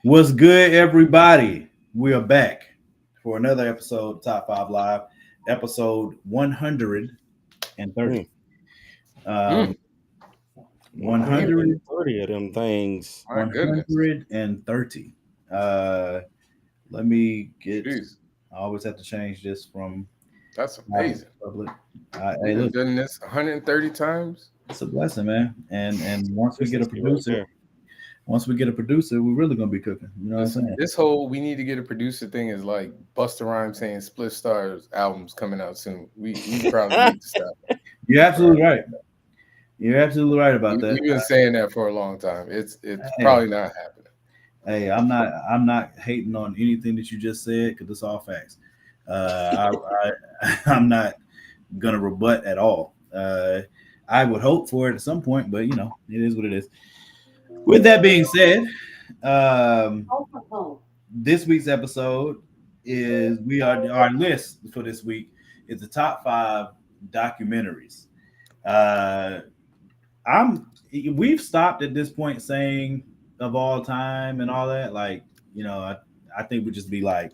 What's good, everybody? We are back for another episode of Top 5 Live, episode 130. Mm. Um, 100, 130 of them things. My goodness. 130. Uh, let me get, Jeez, I always have to change this from that's amazing. public. We Hey, have look, done this 130 times. it's a blessing, man. And once we get a Consistency right producer, there. we're really gonna be cooking. You know what I'm Listen, saying? this whole we need to get a producer thing is like Busta Rhymes saying Split Stars albums coming out soon. We probably need to stop. You're absolutely right. You're absolutely right about We've that. been saying that for a long time. It's Hey, probably not happening. Hey, I'm not hating on anything that you just said because it's all facts. I'm not gonna rebut at all. I would hope for it at some point, but it is what it is. With that being said, um, this week's episode is we are our list for this week is the top 5 documentaries. Uh, we've stopped at this point saying of all time and all that. Like, I think we just be like,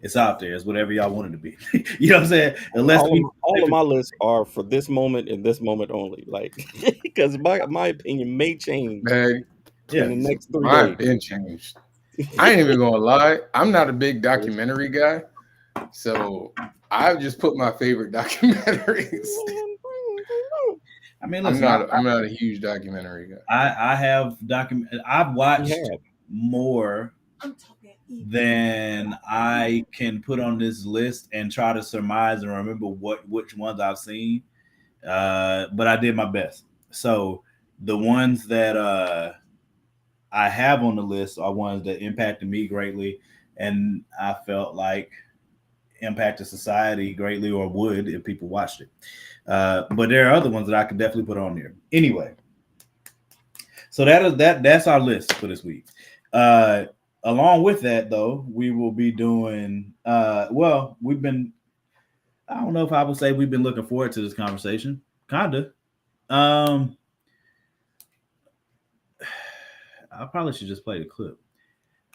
it's out there. It's whatever y'all want it to be. You know what I'm saying? Unless all of my lists are for this moment and this moment only. Like, because my opinion may change Man, in the next 3 I've days. been changed. I ain't even gonna lie. I'm not a big documentary guy, so I just put my favorite documentaries. I mean, I'm listen, not a huge documentary guy. I've watched more than I can put on this list and try to surmise and remember which ones I've seen. But I did my best. So the ones that I have on the list are ones that impacted me greatly, and I felt like impacted society greatly, or would if people watched it. But there are other ones that I could definitely put on there. Anyway, so that's our list for this week. Along with that, though, we will be doing. We've been. I don't know if I would say we've been looking forward to this conversation. Kinda. I probably should just play the clip.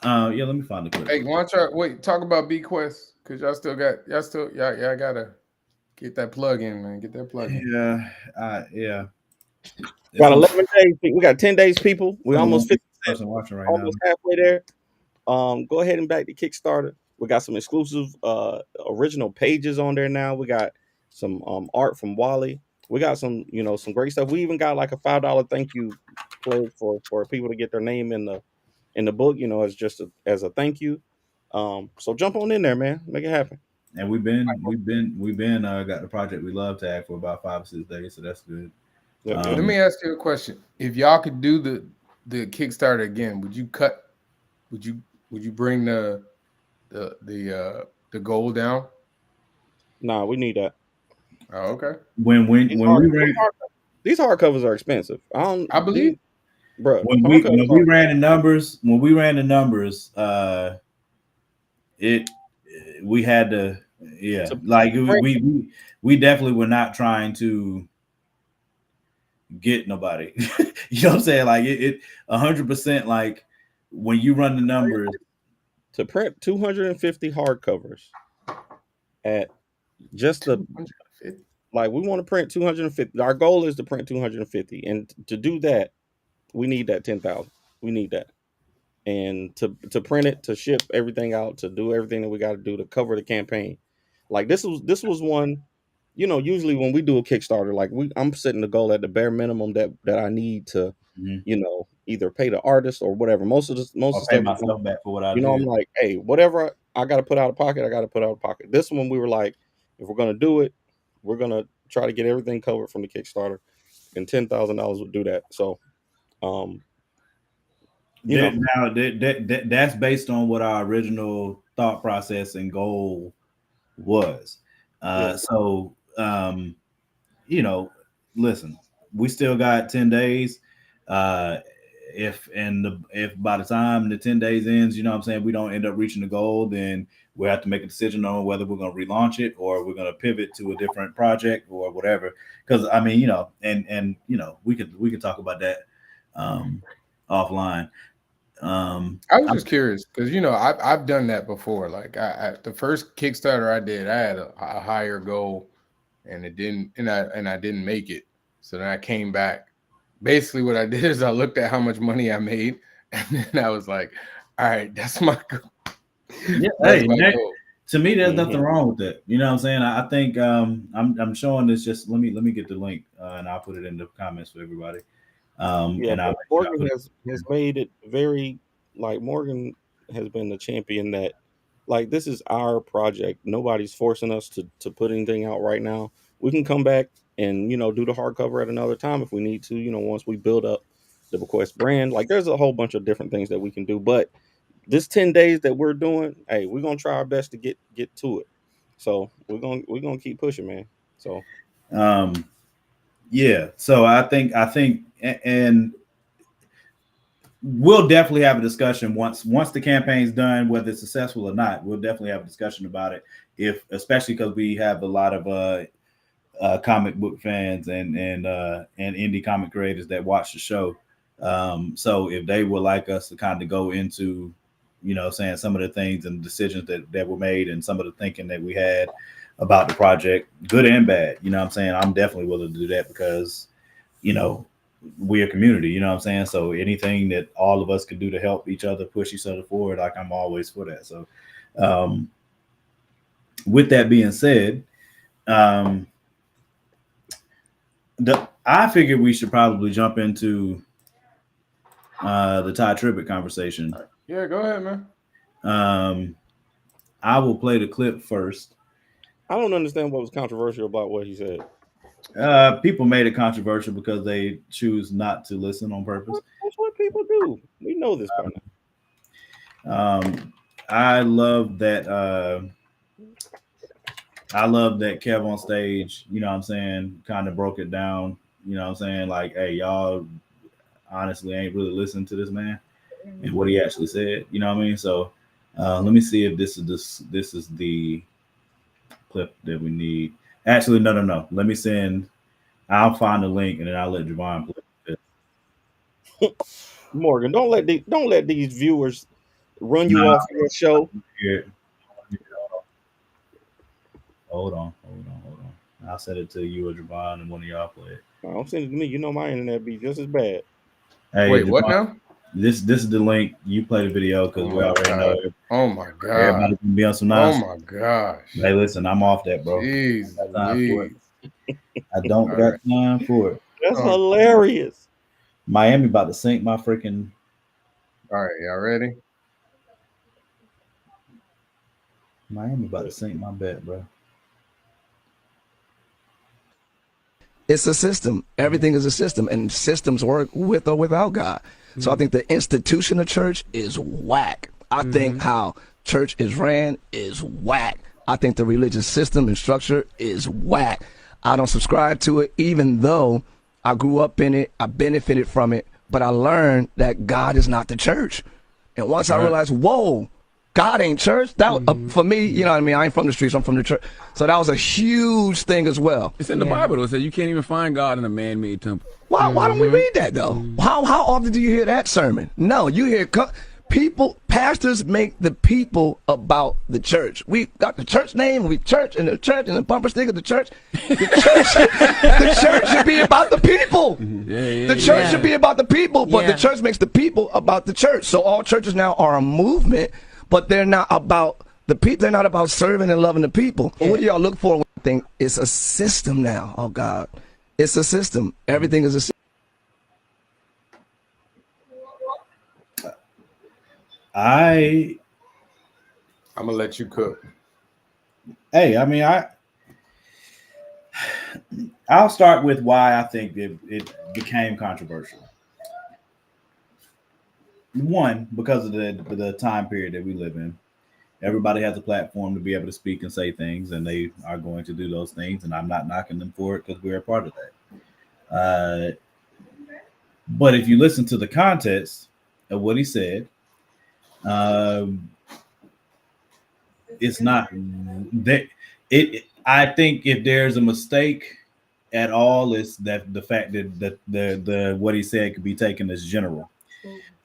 Yeah, let me find the clip. Hey, why don't y'all talk about B Quest, because y'all gotta get that plug in, man. Get that plug in. Yeah. Got 11 days. We got 10 days, people. We almost 50%, watching right almost now. halfway there. Go ahead and back the Kickstarter. We got some exclusive original pages on there now. We got some art from Wally. We got some great stuff. We even got like a $5 thank you pledge for people to get their name in the book, as a thank you. So jump on in there, man. Make it happen. And we've been got the project we love tag for about 5 or 6 days, so that's good. Let me ask you a question. If y'all could do the Kickstarter again, would you bring the goal down? Nah, we need that. Oh, okay. These hardcovers are expensive. I believe, bro. When we ran the numbers, we had to, like we definitely were not trying to get nobody. You know what I'm saying? Like it 100%. Like when you run the numbers, to print 250 hardcovers at just the. Like we want to print 250. Our goal is to print 250, and to do that, we need that 10,000. We need that, and to print it, to ship everything out, to do everything that we got to do to cover the campaign. Like this was one. Usually when we do a Kickstarter, like I'm setting the goal at the bare minimum that I need to, either pay the artist or whatever. Most of the pay myself back for what I do. I'm like, hey, whatever I got to put out of pocket, I got to put out of pocket. This one we were like, if we're gonna do it, we're gonna try to get everything covered from the Kickstarter, and $10,000 would do that. So, now that's based on what our original thought process and goal was. So, listen, we still got 10 days. If by the time the 10 days ends, we don't end up reaching the goal, then we have to make a decision on whether we're going to relaunch it or we're going to pivot to a different project or whatever. Because we could talk about that offline. I was just curious because I've done that before. Like the first Kickstarter I did, I had a higher goal, and it didn't, and I didn't make it. So then I came back. Basically, what I did is I looked at how much money I made, and then I was like, "All right, that's my goal." Yeah, that's my goal. To me, there's nothing wrong with that. You know what I'm saying? I think I'm showing this. Just let me get the link and I'll put it in the comments for everybody. And Morgan has made it very, like, Morgan has been the champion that, like, this is our project. Nobody's forcing us to put anything out right now. We can come back and do the hardcover at another time if we need to. Once we build up the Bequest brand, like, there's a whole bunch of different things that we can do. But this 10 days that we're doing, hey, we're gonna try our best to get to it. So we're gonna keep pushing, man. So yeah. So I think and we'll definitely have a discussion once the campaign's done, whether it's successful or not. We'll definitely have a discussion about it, especially because we have a lot of comic book fans and indie comic creators that watch the show. So if they would like us to kind of go into, saying some of the things and decisions that were made and some of the thinking that we had about the project, good and bad, I'm saying, I'm definitely willing to do that because, we're a community, you know what I'm saying? So anything that all of us can do to help each other, push each other forward, like, I'm always for that. So with that being said, I figured we should probably jump into the Tye Tribbet conversation. Yeah, go ahead, man. I will play the clip first. I don't understand what was controversial about what he said. People made it controversial because they choose not to listen on purpose. That's what people do. We know this by now. I love that. I love that Kev on stage, you know what I'm saying, kind of broke it down. You know what I'm saying? Like, hey, y'all honestly ain't really listening to this man and what he actually said. You know what I mean? So let me see if this is the clip that we need. Actually, no. Let me send. I'll find the link and then I'll let Javon play it. Morgan, don't let these viewers run you off your show. Hold on. I'll send it to you or Javon and one of y'all play it. Don't send it to me. You know my internet be just as bad. Hey, wait, Javon, what now? This is the link. You play the video because we already know it. Oh my god! Everybody can be on some nonsense. Oh my gosh! Hey, listen, I'm off that, bro. Jeez, I don't got time for it. That's hilarious. Miami about to sink my freaking. All right, y'all ready? Miami about to sink my bet, bro. It's a system. Everything is a system, and systems work with or without God. So I think the institution of church is whack. I think how church is ran is whack. I think the religious system and structure is whack. I don't subscribe to it, even though I grew up in it, I benefited from it, but I learned that God is not the church. And once I realized, whoa, God ain't church. That for me, you know what I mean? I ain't from the streets, I'm from the church. So that was a huge thing as well. It's in the Bible. It says you can't even find God in a man-made temple. Why don't we read that though? How often do you hear that sermon? No, you hear pastors make the people about the church. We got the church name, we church and the bumper sticker, the church. The church should be about the people. The church should be about the people, but the church makes the people about the church. So all churches now are a movement, but they're not about the people. They're not about serving and loving the people. What do y'all look for when you think it's a system now? Oh God. It's a system. Everything is a system. I'm gonna let you cook. Hey, I mean, I'll start with why I think it became controversial. One, because of the time period that we live in. Everybody has a platform to be able to speak and say things, and they are going to do those things, and I'm not knocking them for it because we're a part of that. But if you listen to the context of what he said, it's not that I think if there's a mistake at all, it's that the fact that the what he said could be taken as general.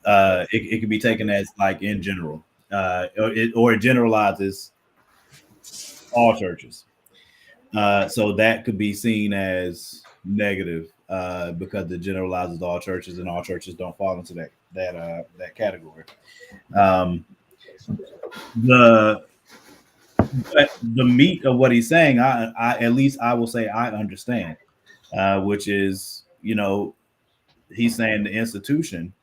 it can be taken as like in general, or it generalizes all churches. So that could be seen as negative because it generalizes all churches, and all churches don't fall into that category. Um, the but the meat of what he's saying, I at least I will say I understand, which is he's saying the institution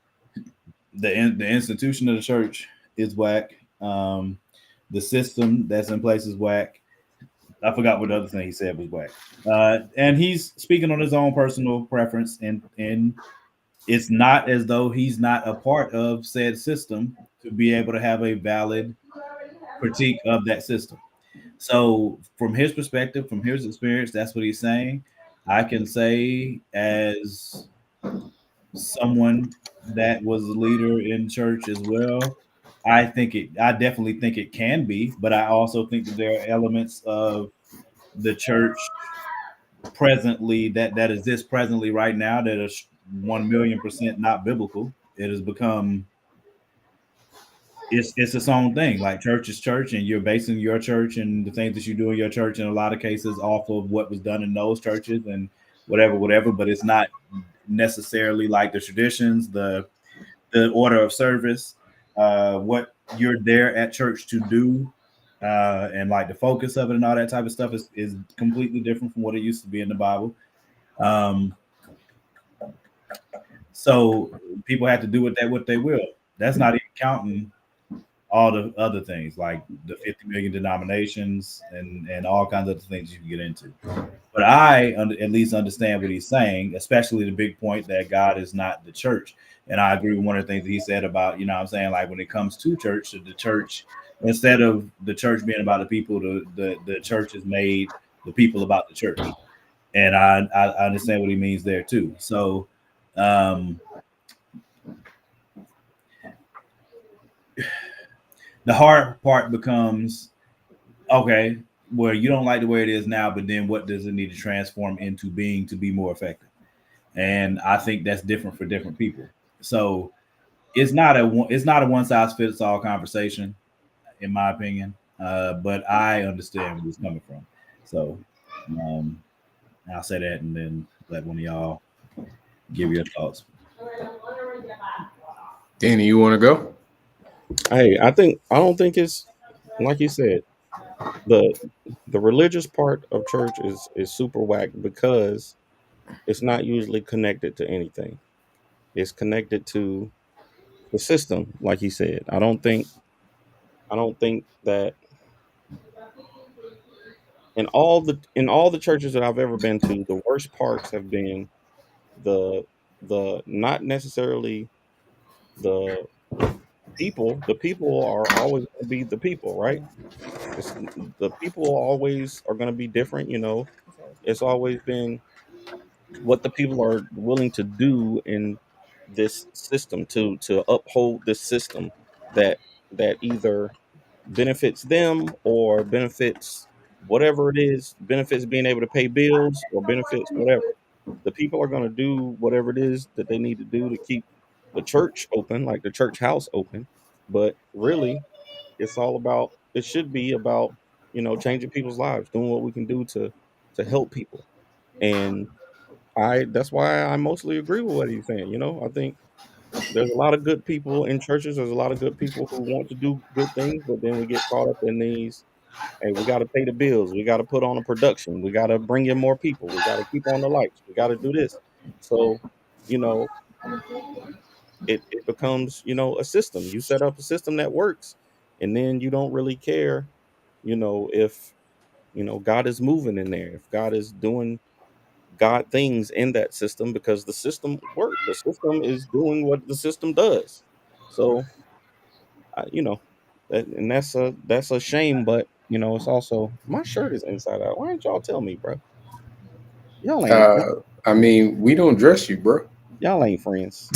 of the church is whack. The system that's in place is whack. I forgot what the other thing he said was whack. And he's speaking on his own personal preference, and it's not as though he's not a part of said system to be able to have a valid critique of that system. So, from his perspective, from his experience, that's what he's saying. I can say, as someone that was a leader in church as well, I definitely think it can be, but I also think that there are elements of the church presently that exists presently right now that is 1,000,000% not biblical. It has become it's its own thing. Like church is church, and you're basing your church and the things that you do in your church in a lot of cases off of what was done in those churches and whatever. But it's not necessarily like the traditions, the order of service, what you're there at church to do, and like the focus of it and all that type of stuff is completely different from what it used to be in the Bible. Um, so people have to do with that what they will. That's not even counting all the other things like the 50 million denominations and all kinds of things you can get into. But at least understand what he's saying, especially the big point that God is not the church. And I agree with one of the things that he said about, what I'm saying, like when it comes to church, the church, instead of the church being about the people, the church has made the people about the church. And I understand what he means there too. So um, the hard part becomes, okay, well, you don't like the way it is now, but then what does it need to transform into being to be more effective? And I think that's different for different people. So it's not a one size fits all conversation, in my opinion. But I understand where he's coming from. So um, I'll say that, and then let one of y'all give your thoughts. Danny, you want to go? Hey, I don't think it's like you said. the The religious part of church is super whack because it's not usually connected to anything. It's connected to the system, like he said. I don't think that in all the churches that I've ever been to, the worst parts have been the the not necessarily the people. The people are always going to be the people, right? It's, the people always are going to be different. It's always been what the people are willing to do in this system to uphold this system that either benefits them or benefits whatever it is, benefits being able to pay bills or benefits whatever. The people are going to do whatever it is that they need to do to keep the church open, like the church house open. But really, it should be about, changing people's lives, doing what we can do to help people. And that's why I mostly agree with what he's saying. I think there's a lot of good people in churches. There's a lot of good people who want to do good things, but then we get caught up in these. Hey, we got to pay the bills. We got to put on a production. We got to bring in more people. We got to keep on the lights. We got to do this. So, you know, it becomes, a system. You set up a system that works, and then you don't really care, if, God is moving in there, if God is doing God things in that system because the system works. The system is doing what the system does. So, you know, and that's a shame. But it's also my shirt is inside out. Why didn't y'all tell me, bro? Y'all ain't Uh, I mean, we don't dress you, bro. y'all ain't friends.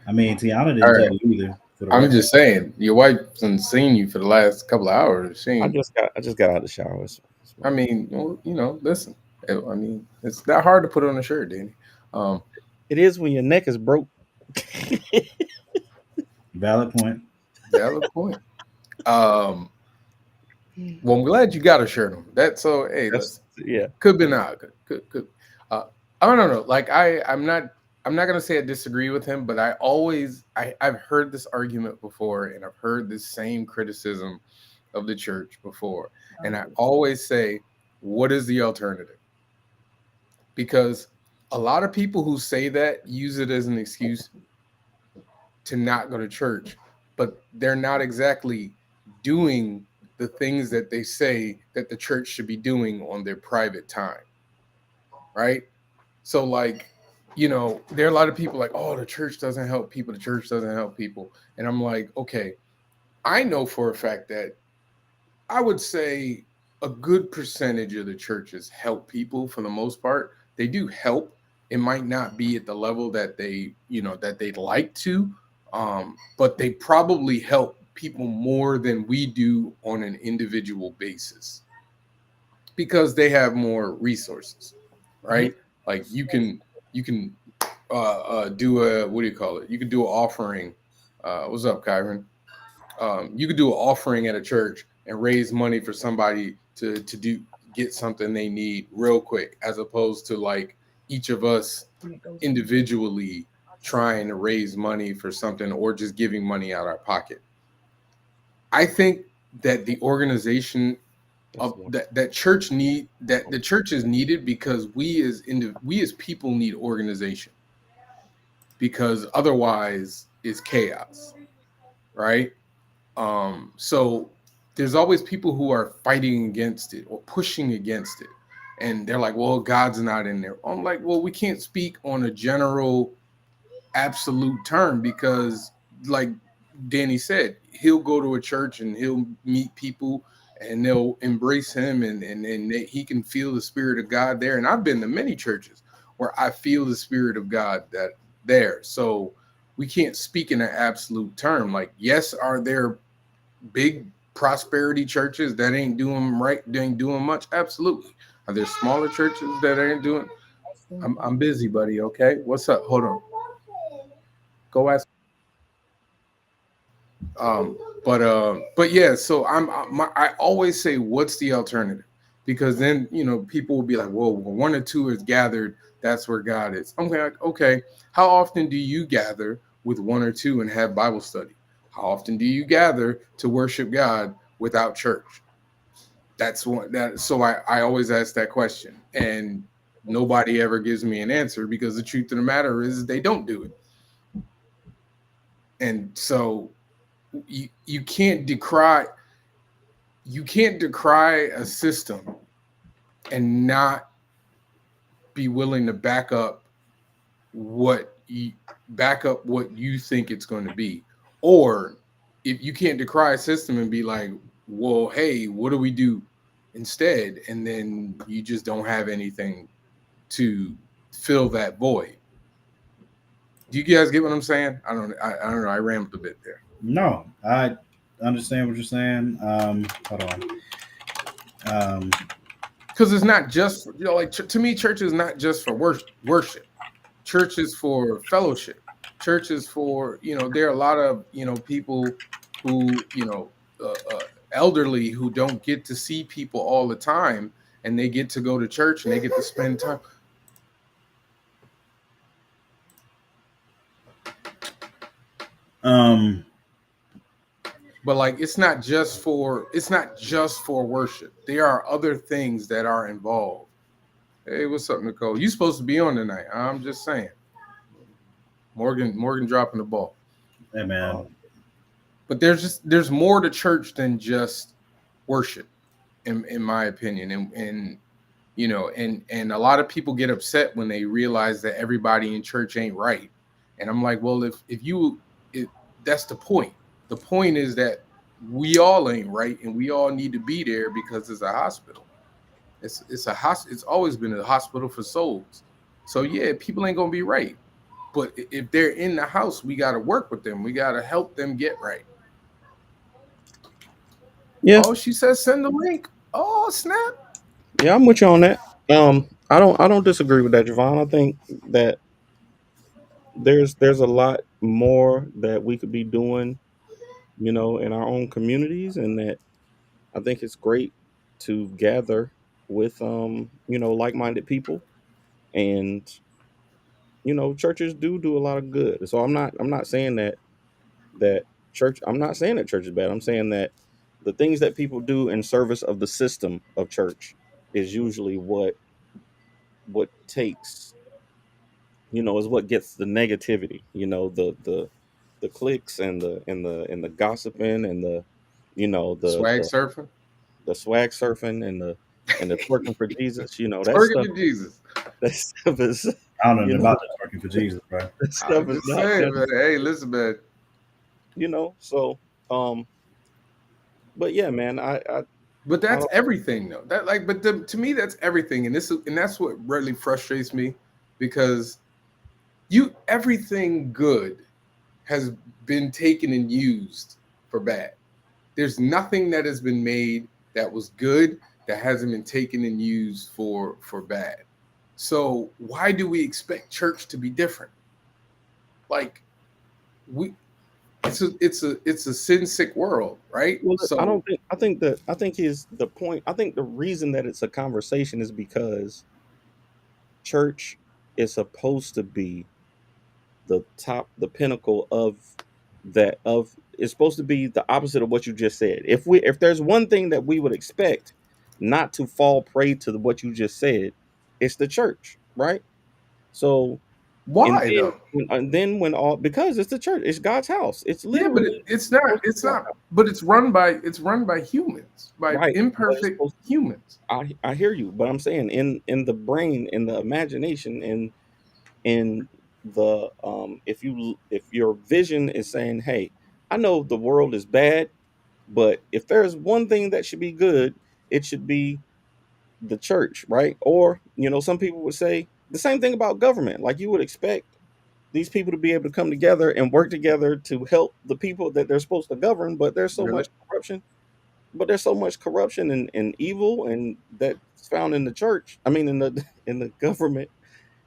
I mean, Tiana All didn't tell right. you either. For the I'm record, just saying, your wife's seen you for the last couple of hours. I just got out of the shower. I mean, well, listen. I mean, it's not hard to put on a shirt, Danny. Um, It is when your neck is broke. Valid point. Valid point. Well, I'm glad you got a shirt on. That's so. Hey, listen. Yeah. Could be not. Could. I don't know. Like I'm not gonna say I disagree with him, but I've heard this argument before, and I've heard this same criticism of the church before, and I always say, what is the alternative? Because a lot of people who say that use it as an excuse to not go to church, but they're not exactly doing the things that they say that the church should be doing on their private time, right? So, like, there are a lot of people like, oh, the church doesn't help people. The church doesn't help people. And I'm like, okay, I know for a fact that I would say a good percentage of the churches help people for the most part. They do help. It might not be at the level that that they'd like to, but they probably help people more than we do on an individual basis because they have more resources, right? Like you can do a, what do you call it? You can do an offering. What's up, Kyron? You could do an offering at a church and raise money for somebody to get something they need real quick, as opposed to like each of us individually trying to raise money for something or just giving money out of our pocket. I think that the organization of that church the church is needed because we as people need organization, because otherwise it's chaos, right? So there's always people who are fighting against it or pushing against it, and they're like, well, God's not in there. I'm like, well, we can't speak on a general absolute term, because like Danny said, he'll go to a church and he'll meet people and they'll embrace him, and he can feel the spirit of God there. And I've been to many churches where I feel the spirit of God that there. So we can't speak in an absolute term. Like, yes, are there big prosperity churches that ain't doing much? Absolutely. Are there smaller churches that ain't doing? I'm busy, buddy. Okay, what's up? Hold on. Go ask. But yeah. So I always say, what's the alternative? Because then people will be like, well, when one or two is gathered, that's where God is. I'm like, okay, how often do you gather with one or two and have Bible study? How often do you gather to worship God without church? That's one that. So I always ask that question, and nobody ever gives me an answer, because the truth of the matter is they don't do it. And so you can't decry a system and not be willing to back up what you think it's going to be. Or if you can't decry a system and be like, well, hey, what do we do instead? And then you just don't have anything to fill that void. Do you guys get what I'm saying? I don't know. I rambled a bit there. No, I understand what you're saying. Hold on. Because it's not just, like, to me, church is not just for worship. Church is for fellowship. Church is for, there are a lot of, people who, elderly, who don't get to see people all the time, and they get to go to church and they get to spend time. But like, it's not just for worship. There are other things that are involved. Hey, what's up, Nicole? You supposed to be on tonight. I'm just saying. Morgan dropping the ball. Hey, man. But there's more to church than just worship, in my opinion. And a lot of people get upset when they realize that everybody in church ain't right. And I'm like, well, if that's the point. The point is that we all ain't right, and we all need to be there because it's a hospital. It's a hospital. It's always been a hospital for souls. So yeah, people ain't gonna be right, but if they're in the house, we got to work with them. We got to help them get right. Yeah. Oh, she says send the link. Oh, snap. Yeah, I'm with you on that. I don't disagree with that, Javon. I think that there's a lot more that we could be doing in our own communities, and that I think it's great to gather with like-minded people, and churches do a lot of good. So I'm not saying that church I'm not saying that church is bad. I'm saying that the things that people do in service of the system of church is usually what takes is what gets the negativity, the clicks and the gossiping and the you know Swag the surfing. the swag surfing and the twerking for Jesus. That Twerking stuff for Jesus. that stuff is I don't know you nothing know about that working for Jesus, bro. that I was stuff is just not saying, man. just Hey, listen, man. so but yeah, man, But I that's don't. everything, though. To me, that's everything, and that's what really frustrates me, because everything good has been taken and used for bad. There's nothing that has been made that was good that hasn't been taken and used for bad. So why do we expect church to be different? Like we, it's a sin sick world, right? Well, I So don't think. I think is the point. I think the reason that it's a conversation is because church is supposed to be the pinnacle of that of it's supposed to be the opposite of what you just said. If there's one thing that we would expect not to fall prey to what you just said, it's the church, right? So why though? and then when all because it's the church, it's God's house. It's Yeah, but literally it's not. supposed to It's be God's not. house, But it's run by humans, by right? But it's imperfect supposed humans. I hear you, but I'm saying in the brain, in the imagination, in the if your vision is saying, hey, I know the world is bad, but if there's one thing that should be good, it should be the church, right? Or some people would say the same thing about government. Like, you would expect these people to be able to come together and work together to help the people that they're supposed to govern, but there's so Really? much corruption. But there's so much corruption and evil, and that's found in the church. I mean, in the in the government.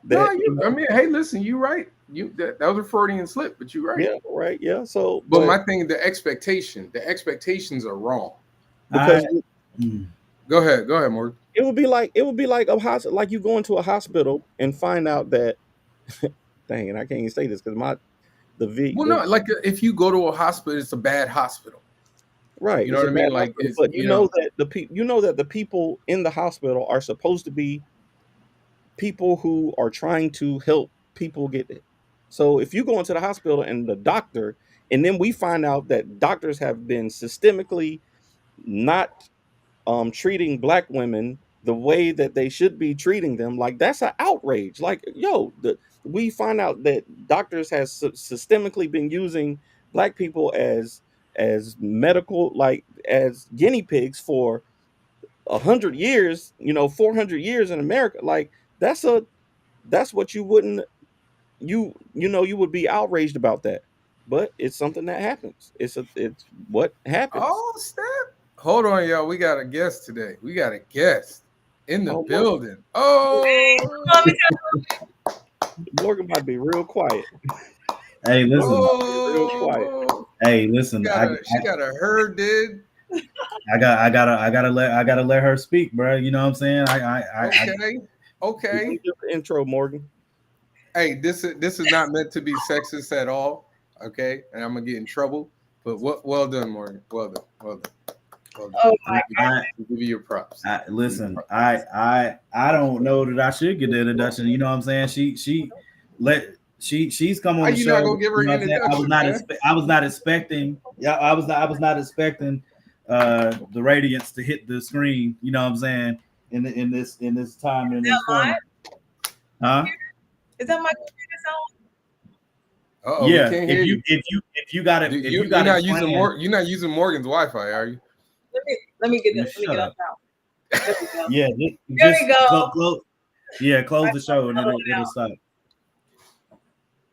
No, That I mean, hey, listen, you're right. That was a Freudian slip, but you're right. Yeah, right, yeah. So, But but my thing, the expectations are wrong. because I mm, Go ahead, Morgan. it would be like a hospital, like you go into a hospital and find out that dang it, I can't even say this because Well, the no, like if you go to a hospital, it's a bad hospital. right, You know it's what a I bad mean? Like hospital, it's but you know that the people in the hospital are supposed to be people who are trying to help people get it. So if you go into the hospital and the doctor, and then we find out that doctors have been systemically not treating black women the way that they should be treating them, like, that's an outrage. Like, we find out that doctors has systemically been using black people as medical, like, as guinea pigs for 100 years, 400 years in America. Like, that's what you wouldn't you would be outraged about that, but it's something that happens. It's what happens. oh snap. Hold on, y'all. We got a guest today. We got a guest in the Oh, Morgan, building. Oh, Morgan might be real quiet. hey, Morgan listen. might be real quiet. oh. Hey, listen. She got a herd, dude. I gotta let her speak, bro. You know what I'm saying? Okay. You Okay. don't give the intro, Morgan. Hey, this is not meant to be sexist at all. Okay, and I'm gonna get in trouble. But well done, Morgan. Well done. Well done. Well done. Oh I, I, Give you your props. listen. I don't know that I should get the introduction. You know what I'm saying? She's come How on the you not show. gonna give her You know an what I'm saying? introduction, man? I was not expecting. Yeah, I was not expecting the radiance to hit the screen. You know what I'm saying? In this time and in this format. Huh? is that my computer sound? Uh-oh, we Yeah. can't hear you. If you got it, if you You're got not it using planned, You're not using Morgan's Wi-Fi, are you? Let me get man, this. Let me shut get up. up now. There we go. Yeah, There just we go. close the show and it'll stop.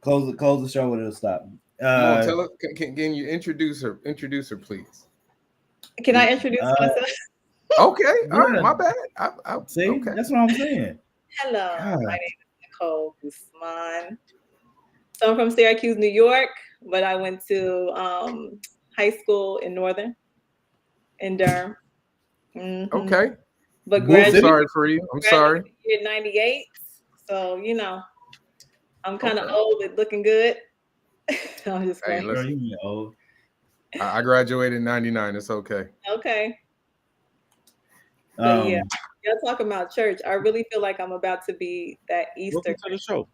Close the show and it'll stop. Mo, tell us. Can you introduce her? Introduce her, please. Can I introduce myself? Okay. All right. Yeah. My bad. See, Okay. that's what I'm saying. Hello, God. my name is Nicole Guzman. So I'm from Syracuse, New York, but I went to high school in Northern, in Durham. Mm-hmm. Okay. But I'm sorry for you. I'm sorry. In '98, so you know, I'm kind of old but looking good. I'm just playing. Hey, listen, Girl, you old. I graduated in '99. It's okay. Okay. But yeah, y'all talking about church. I really feel like I'm about to be that Easter. Welcome to the show.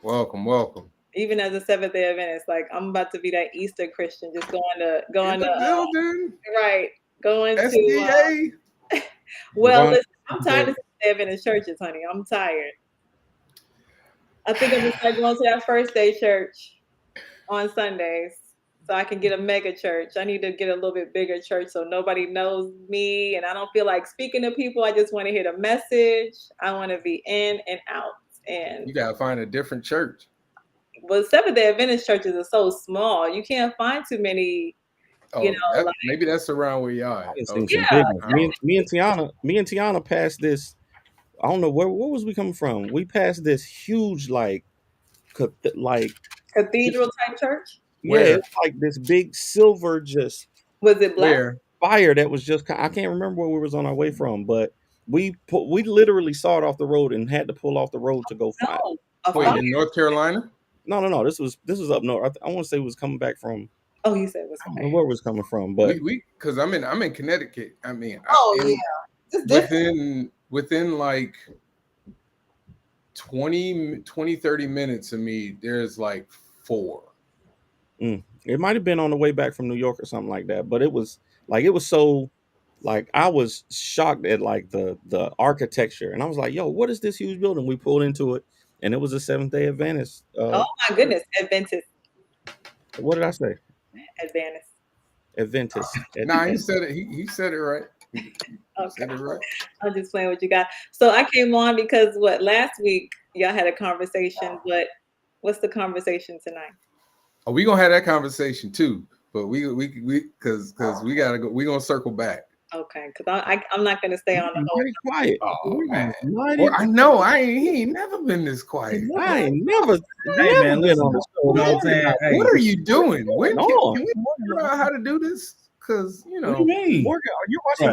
Welcome, welcome. Even as a Seventh-day Adventist, like I'm about to be that Easter Christian, just going to building. Right, going SDA. to. Well, listen, I'm tired of Adventist churches, honey. I'm tired. I think I'm gonna start going to that first day church on Sundays, so I can get a mega church. I need to get a little bit bigger church so nobody knows me, and I don't feel like speaking to people. I just want to hear the message. I want to be in and out. And you gotta find a different church. Well, Seventh-day Adventist churches are so small. You can't find too many. You know, maybe that's around where y'all at. Me and Tiana passed this. I don't know where was we coming from. We passed this huge like cathedral type church. Yeah, it's like this big silver just. Was it black? Fire that was just. I can't remember where we was on our way from, but we literally saw it off the road and had to pull off the road to go find it. Wait, in North Carolina? No. This was up north. I want to say it was coming back from. Oh, he said it was. I don't know where it was coming from, but because I'm in Connecticut. I mean, within like 20, 30 minutes of me, there's like 4. It might have been on the way back from New York or something like that, but it was so like I was shocked at like the architecture, and I was like, "Yo, what is this huge building?" We pulled into it, and it was a Seventh-day Adventist. Oh my goodness, Adventist. What did I say? Adventist. Nah, he said it. He said it right. Okay. Right. I'm just playing what you got. So I came on because last week y'all had a conversation, but what's the conversation tonight? Oh, we gonna have that conversation too, but we because we gotta go. We gonna circle back. Okay, because I'm not gonna stay on the whole. Pretty quiet. Oh man, well, I know. He ain't never been this quiet. I ain't never. Hey man, listen. On the show, you know what I'm saying? Hey, what are you doing? When can we figure out how to do this? Because you know, what do you mean? Morgan, are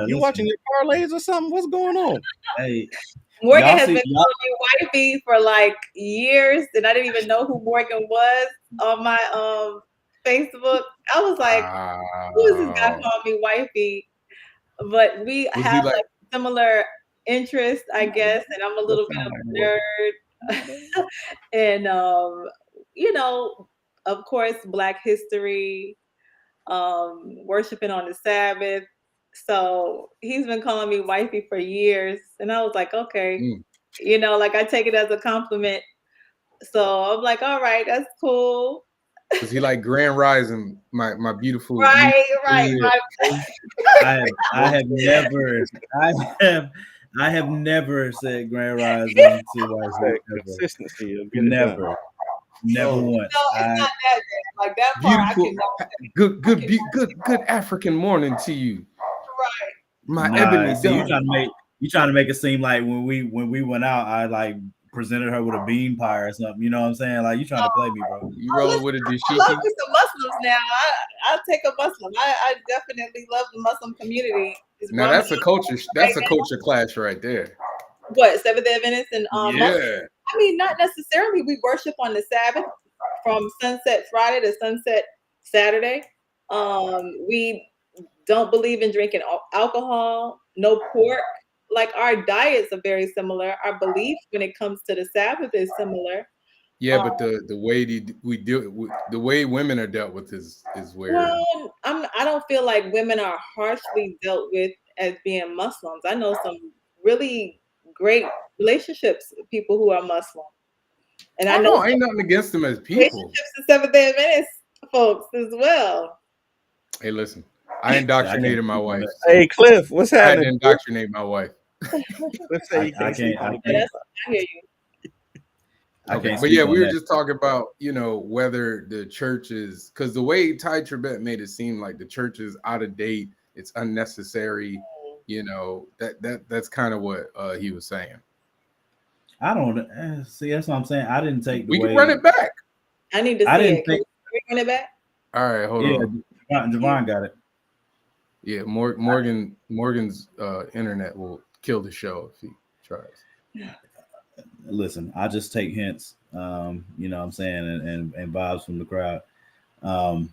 you watching your parlays or something? What's going on? Hey, Morgan has been calling me wifey for like years, and I didn't even know who Morgan was on my Facebook. I was like, who is this guy calling me wifey? But we have like similar interests, I guess, and I'm a little bit of a nerd. And you know, of course, Black history, worshiping on the Sabbath. So he's been calling me wifey for years, and I was like, okay, you know, like I take it as a compliment. So I'm like, all right, that's cool. Cause he like Grand Rising, my beautiful. Right. I have never said Grand Rising to myself. Consistency. Never once. No, it's not that bad. Like that part, beautiful, good African morning to you. Right. My ebony. See, you trying to make it seem like when we went out, I like presented her with a bean pie or something. You know what I'm saying? Like you trying to play me, bro. You rolling with a dashiki. I love me some Muslims now. I'll take a Muslim. I definitely love the Muslim community. Now that's a culture. That's a culture clash right there. What, Seventh-day Adventists and yeah. I mean, not necessarily. We worship on the Sabbath from sunset Friday to sunset Saturday. We don't believe in drinking alcohol, no pork. Like our diets are very similar. Our belief when it comes to the Sabbath is similar. Yeah, but the way women are dealt with is weird. Well, I don't feel like women are harshly dealt with as being Muslims. I know some really great relationships with people who are Muslim. And I know ain't nothing against them as people. Relationships with Seventh-day Adventist folks as well. Hey, listen, I indoctrinated my wife. Hey, Cliff, what's happening? I had to indoctrinate my wife. Let's say I can't. I hear you. Okay, but yeah, we were just talking about, you know, whether the church is, because the way Tye Tribbet made it seem like the church is out of date, it's unnecessary. You know, that's kind of what he was saying. I don't see. That's what I'm saying. I didn't take the we way. can run it back. I need to see it. Can we run it back? All right, hold on. Javon got it. Yeah, Morgan's internet will kill the show if he tries. Listen, I just take hints, you know what I'm saying, and vibes from the crowd. And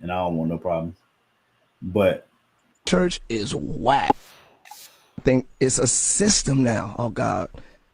I don't want no problems. But church is whack. I think it's a system now. Oh God.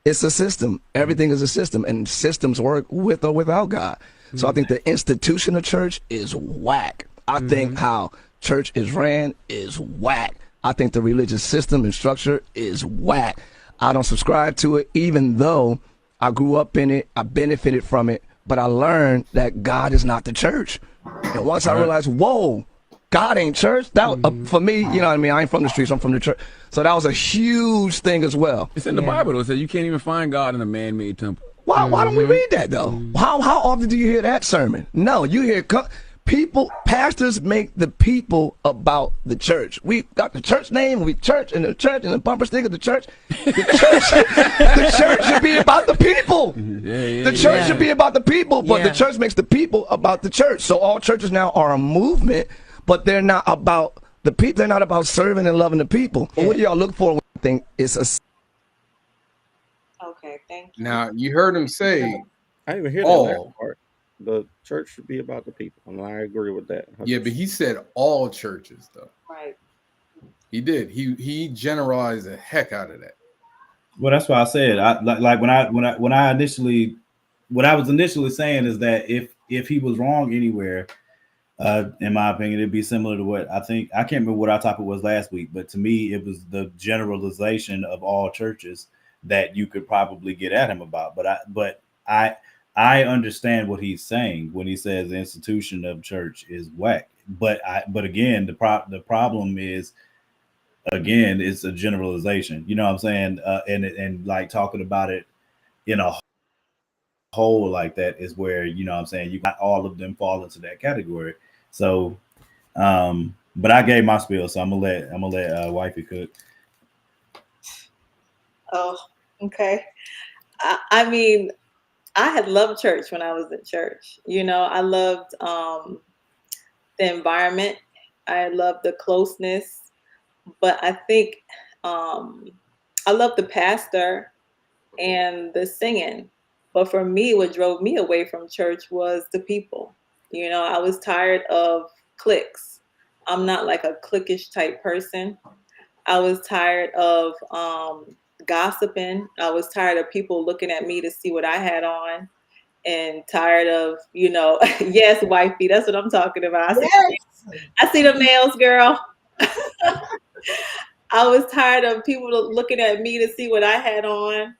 It's a system. Everything is a system, and systems work with or without God. So I think the institution of church is whack. I think how church is ran is whack. I think the religious system and structure is whack. I don't subscribe to it, even though I grew up in it, I benefited from it, but I learned that God is not the church. And once I realized, whoa, God ain't church, that for me, you know what I mean? I ain't from the streets, I'm from the church. So that was a huge thing as well. It's in the Bible, though. It says you can't even find God in a man-made temple. Why don't we read that, though? How often do you hear that sermon? No, you hear people, pastors make the people about the church. We got the church name, we church, and the bumper sticker, the church. The church should be about the people. The church should be about the people, but the church makes the people about the church. So all churches now are a movement, but they're not about the people. They're not about serving and loving the people. What do y'all look for when you think it's a... Okay, thank you. Now, you heard him say, I didn't even hear that last part. The church should be about the people, and I agree with that. Yeah, but he said all churches, though. Right. He did. He generalized the heck out of that. Well, that's why I said, what I was initially saying is that if he was wrong anywhere, in my opinion, it'd be similar to what I think. I can't remember what our topic was last week, but to me, it was the generalization of all churches that you could probably get at him about. But I understand what he's saying when he says the institution of church is whack. But again, the problem is, again, it's a generalization. You know what I'm saying? And like talking about it in a whole like that is where, you know what I'm saying, you got all of them fall into that category. So but I gave my spiel, so I'm gonna let wifey cook. Oh, okay. I mean, I had loved church when I was in church. You know, I loved the environment. I loved the closeness. But I think I loved the pastor and the singing. But for me, what drove me away from church was the people. You know, I was tired of cliques. I'm not like a cliquish type person. I was tired of gossiping. I was tired of people looking at me to see what I had on, and tired of, you know, yes, wifey, that's what I'm talking about. I see the nails, girl. I was tired of people looking at me to see what I had on,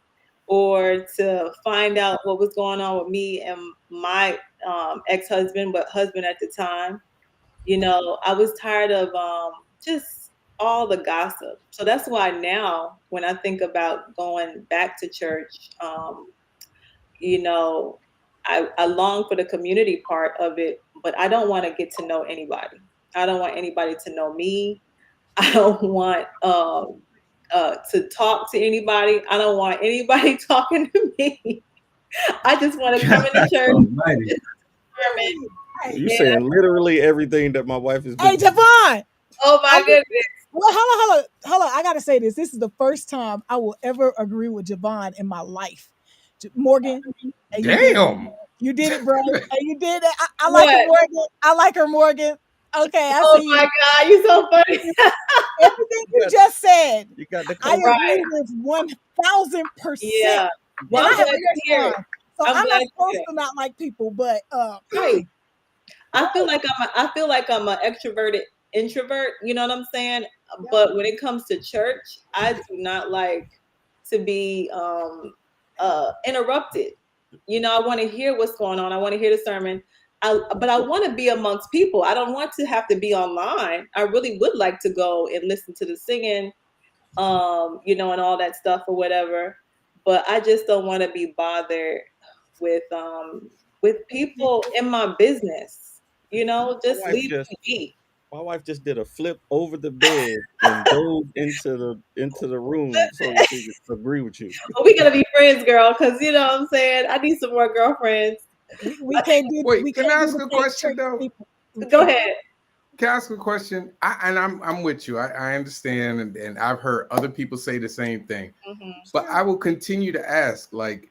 or to find out what was going on with me and my ex-husband, but husband at the time. You know, I was tired of just all the gossip. So that's why now when I think about going back to church, you know, I long for the community part of it, but I don't want to get to know anybody. I don't want anybody to know me. I don't want to talk to anybody. I don't want anybody talking to me. I just want to come into church. You saying literally everything that my wife is doing. Hey, Javon. Oh my goodness. Well, hold on. I gotta say this. This is the first time I will ever agree with Javon in my life. Morgan. Damn. You did it, bro. You did it. I like her, Morgan. I like her, Morgan. Okay, I see you. Oh my God, you're so funny. Everything you just said, you got the I agree with 1,000%. Yeah. Well, I have it. So I'm not supposed to not like people, but right. I feel like I'm an extroverted introvert. You know what I'm saying? Yeah. But when it comes to church, I do not like to be interrupted. You know, I want to hear what's going on. I want to hear the sermon. But I want to be amongst people. I don't want to have to be online. I really would like to go and listen to the singing, you know, and all that stuff or whatever. But I just don't want to be bothered with people in my business. You know, just leave me be. My wife just did a flip over the bed and dove into the room so that she could agree with you. Well, we gotta be friends, girl, because you know what I'm saying. I need some more girlfriends. We can't do. Wait, can I ask a question though? Go ahead. Can I ask a question? I'm with you. I understand, and I've heard other people say the same thing. Mm-hmm. But I will continue to ask, like,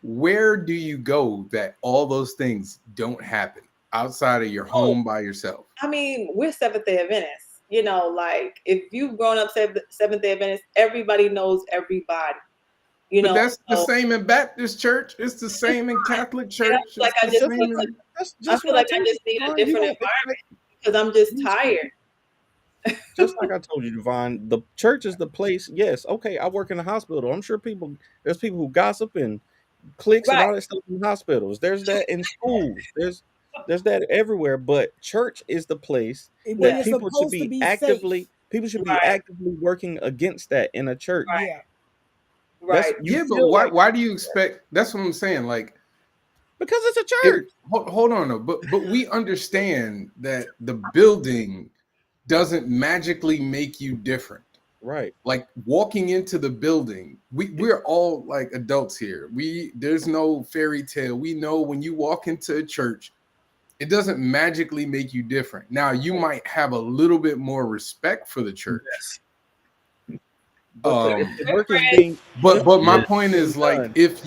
where do you go that all those things don't happen outside of your home by yourself? I mean, we're Seventh-day Adventists. You know, like if you've grown up Seventh-day Adventist, everybody knows everybody. You But know, that's the same in Baptist church. It's the same in Catholic church. Like I just need a different environment because I'm just tired. Just like I told you, Devon, the church is the place. Yes, okay, I work in a hospital. I'm sure there's people who gossip and cliques and all that stuff in hospitals. There's that in schools. There's that everywhere. But church is the place that people should be actively. Safe. People should be actively working against that in a church. Right. Right. Yeah, but why do you expect? That's what I'm saying. Like, because it's a church. Hold on, though. But we understand that the building doesn't magically make you different. Right. Like walking into the building, we're all like adults here. There's no fairy tale. We know when you walk into a church, it doesn't magically make you different. Now you might have a little bit more respect for the church. Yes. But if the work is being, but my point is, like, if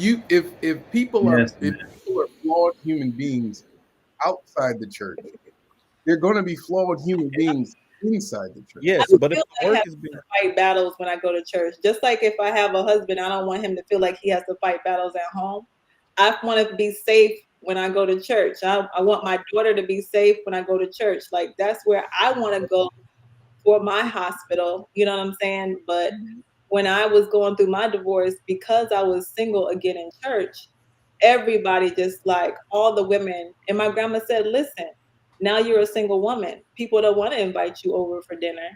people are flawed human beings outside the church, they're going to be flawed human beings inside the church. Yes, but if the work is being fight battles when I go to church, just like if I have a husband, I don't want him to feel like he has to fight battles at home. I want to be safe when I go to church. I want my daughter to be safe when I go to church. Like that's where I want to go for my hospital. You know what I'm saying? But when I was going through my divorce, because I was single again in church, everybody just like all the women, and my grandma said, listen, now you're a single woman. People don't want to invite you over for dinner.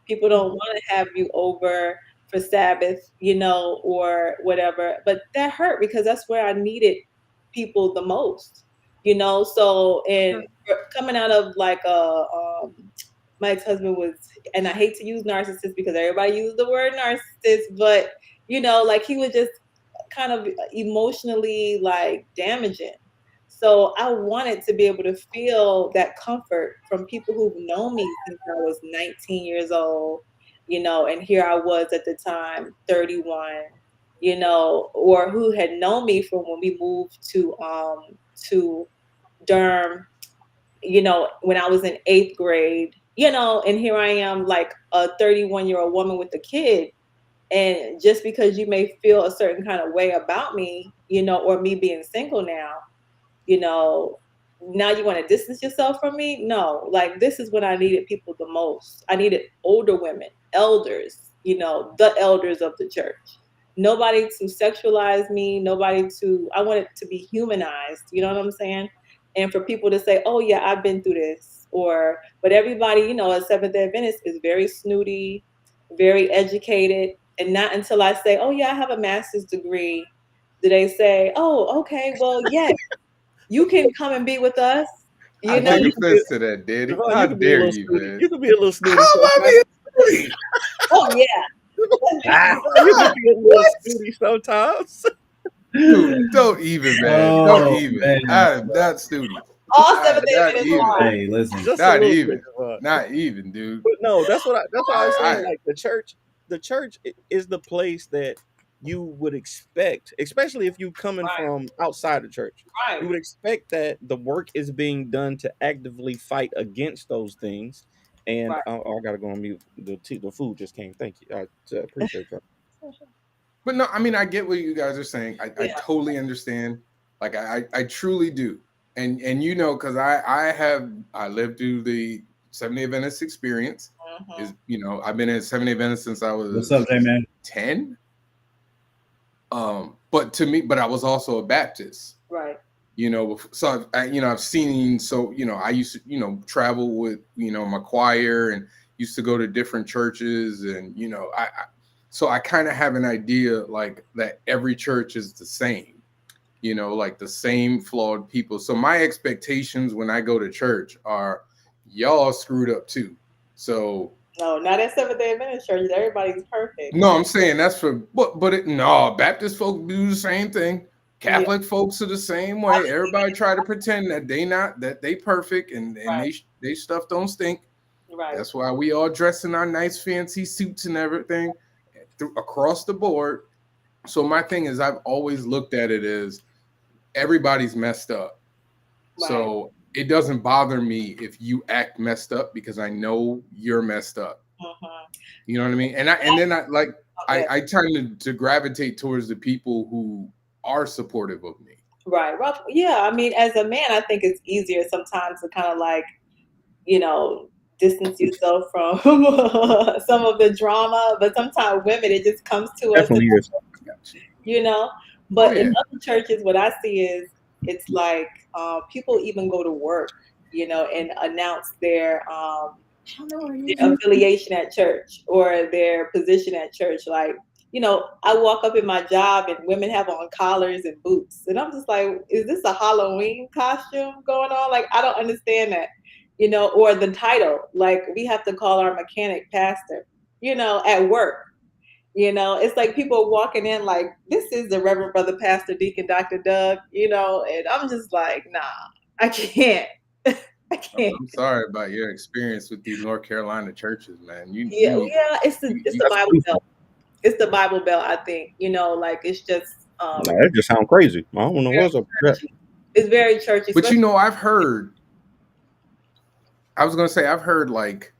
People don't want to have you over for Sabbath, you know, or whatever. But that hurt because that's where I needed people the most, you know. So, and coming out of like my ex-husband was, and I hate to use narcissist because everybody uses the word narcissist, but you know, like he was just kind of emotionally like damaging. So I wanted to be able to feel that comfort from people who've known me since I was 19 years old, you know, and here I was at the time, 31, you know, or who had known me from when we moved to Durham, you know, when I was in 8th grade, you know, and here I am like a 31-year-old woman with a kid. And just because you may feel a certain kind of way about me, you know, or me being single now, you know, now you want to distance yourself from me? No, like this is when I needed people the most. I needed older women, elders, you know, the elders of the church. Nobody to sexualize me, I wanted to be humanized, you know what I'm saying? And for people to say, oh yeah, I've been through this, but everybody, you know, a Seventh-day Adventist is very snooty, very educated. And not until I say, oh yeah, I have a master's degree, do they say, oh, okay, well, yes. You can come and be with us. You know, you offense to that, Daddy. How dare you, man? You can be a little snooty. How am I being snooty? Oh yeah. You can be a little snooty sometimes. Dude, don't even, man. Don't even. Man. I am not snooty. All 7 days in life. Hey, listen. Just not even. Not even, dude. But no, that's what I was saying. Like the church is the place that you would expect, especially if you coming from outside the church. Right. You would expect that the work is being done to actively fight against those things. And I gotta go on mute. The food just came. Thank you. I appreciate that. But no, I mean, I get what you guys are saying. I totally understand. Like I truly do. And you know, because I lived through the Seventh-day Adventist experience. Is, you know, I've been in Seventh-day Adventist since I was What's up, J-Man? 10. But I was also a Baptist. Right. You know, so I've seen, so, you know, I used to, you know, travel with, you know, my choir and used to go to different churches, and, you know, so I kind of have an idea like that every church is the same, you know, like the same flawed people. So my expectations when I go to church are y'all screwed up too. So no, not at Seventh-day Adventist churches. Everybody's perfect. No, I'm saying that's for, no, Baptist folk do the same thing. Catholic folks are the same way. Everybody try to pretend that they perfect and they stuff don't stink. Right. That's why we all dress in our nice fancy suits and everything across the board. So my thing is, I've always looked at it as everybody's messed up. Right. So it doesn't bother me if you act messed up because I know you're messed up. You know what I mean? And then I tend to gravitate towards the people who are supportive of me. Right. Well, yeah. I mean, as a man, I think it's easier sometimes to kind of like, you know, distance yourself from some of the drama. But sometimes women, it just comes to us. Definitely is. You know, but in other churches, what I see is it's like people even go to work, you know, and announce their affiliation at church or their position at church. Like, you know, I walk up in my job and women have on collars and boots. And I'm just like, is this a Halloween costume going on? Like, I don't understand that, you know, or the title, like we have to call our mechanic pastor, you know, at work. You know, it's like people walking in like, this is the Reverend Brother Pastor Deacon Dr. Doug, you know, and I'm just like, nah, I can't. I can't. I'm sorry about your experience with these North Carolina churches, man. It's the Bible Belt. It's the Bible Belt, I think. You know, like it's just that just sounds crazy. I don't know what's up with that. It's very churchy. But you know, I've heard like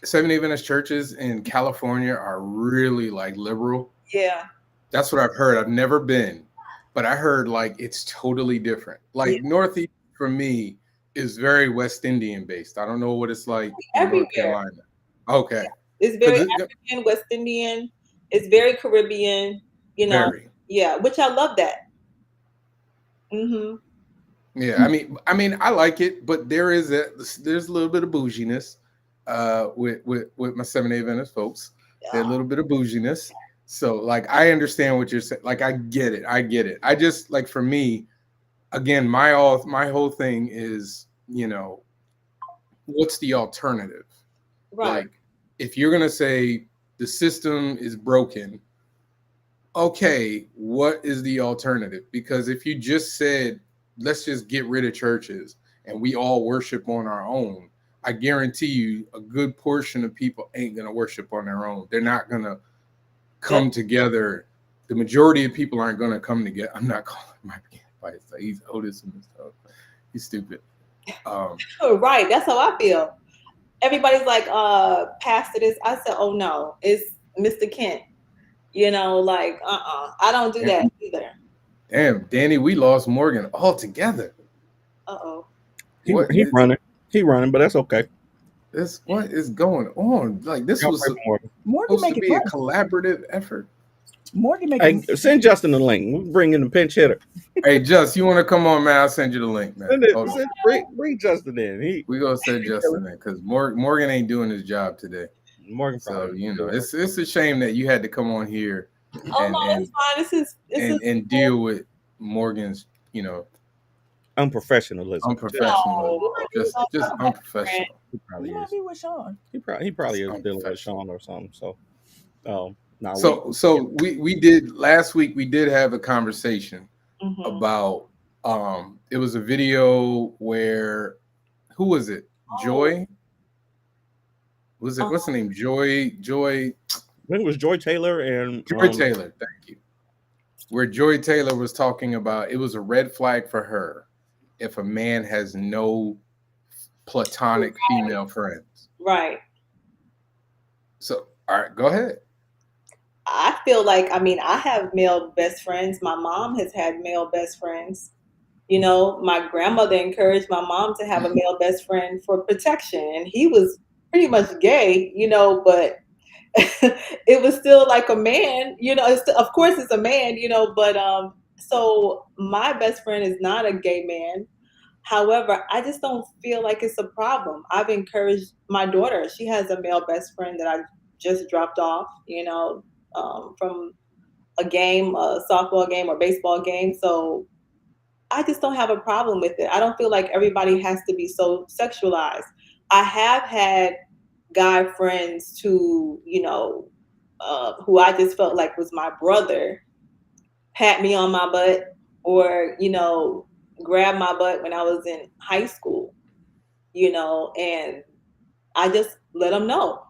Seventh-day Adventist churches in California are really like liberal. Yeah. That's what I've heard. I've never been, but I heard like it's totally different. Like Northeast for me is very West Indian based. I don't know what it's like in North Carolina. Okay. It's very African, West Indian. It's very Caribbean, you know. Yeah, which I love that. Yeah, I mean, I like it, but there's a little bit of bouginess with my Seventh-day Adventist folks. There's a little bit of bouginess. So like I understand what you're saying. Like I get it. I just like for me, again, my whole thing is, you know, what's the alternative? Right. Like if you're gonna say the system is broken, okay, what is the alternative? Because if you just said, let's just get rid of churches and we all worship on our own, I guarantee you a good portion of people ain't going to worship on their own. They're not going to come together. The majority of people aren't going to come together. I'm not calling my advice. He's Otis and stuff. He's stupid. Right. That's how I feel. Everybody's like, pastor this. I said, oh no, it's Mr. Kent. You know, like, I don't do that either. Damn, Danny, we lost Morgan altogether. He running, but that's okay. What is going on? Like this was supposed to be a collaborative effort. Morgan send Justin the link. We'll bring in the pinch hitter. Hey, Just, you want to come on, man? I'll send you the link, man. Bring Justin in. We gonna send Justin in because Morgan ain't doing his job today. Morgan, so you know, it's a shame that you had to come on here it's fine. and deal with Morgan's, you know, unprofessionalism. Just unprofessional. He probably is. Be with Sean. He probably is dealing with Sean or something. So, we did last week. We did have a conversation about it was a video where who was it? Joy. Was it what's the name? Joy. I think it was Joy Taylor and Joy Taylor. Thank you. Where Joy Taylor was talking about it was a red flag for her if a man has no platonic female friends. Right. So, all right, go ahead. I feel like, I have male best friends. My mom has had male best friends. You know, my grandmother encouraged my mom to have a male best friend for protection. And he was pretty much gay, you know, but it was still like a man, you know, of course it's a man, you know, but so my best friend is not a gay man. However, I just don't feel like it's a problem. I've encouraged my daughter. She has a male best friend that I just dropped off, you know, from a game, a softball game or baseball game. So I just don't have a problem with it. I don't feel like everybody has to be so sexualized. I have had guy friends who, you know, who I just felt like was my brother, pat me on my butt or, you know, grab my butt when I was in high school, you know, and I just let them know,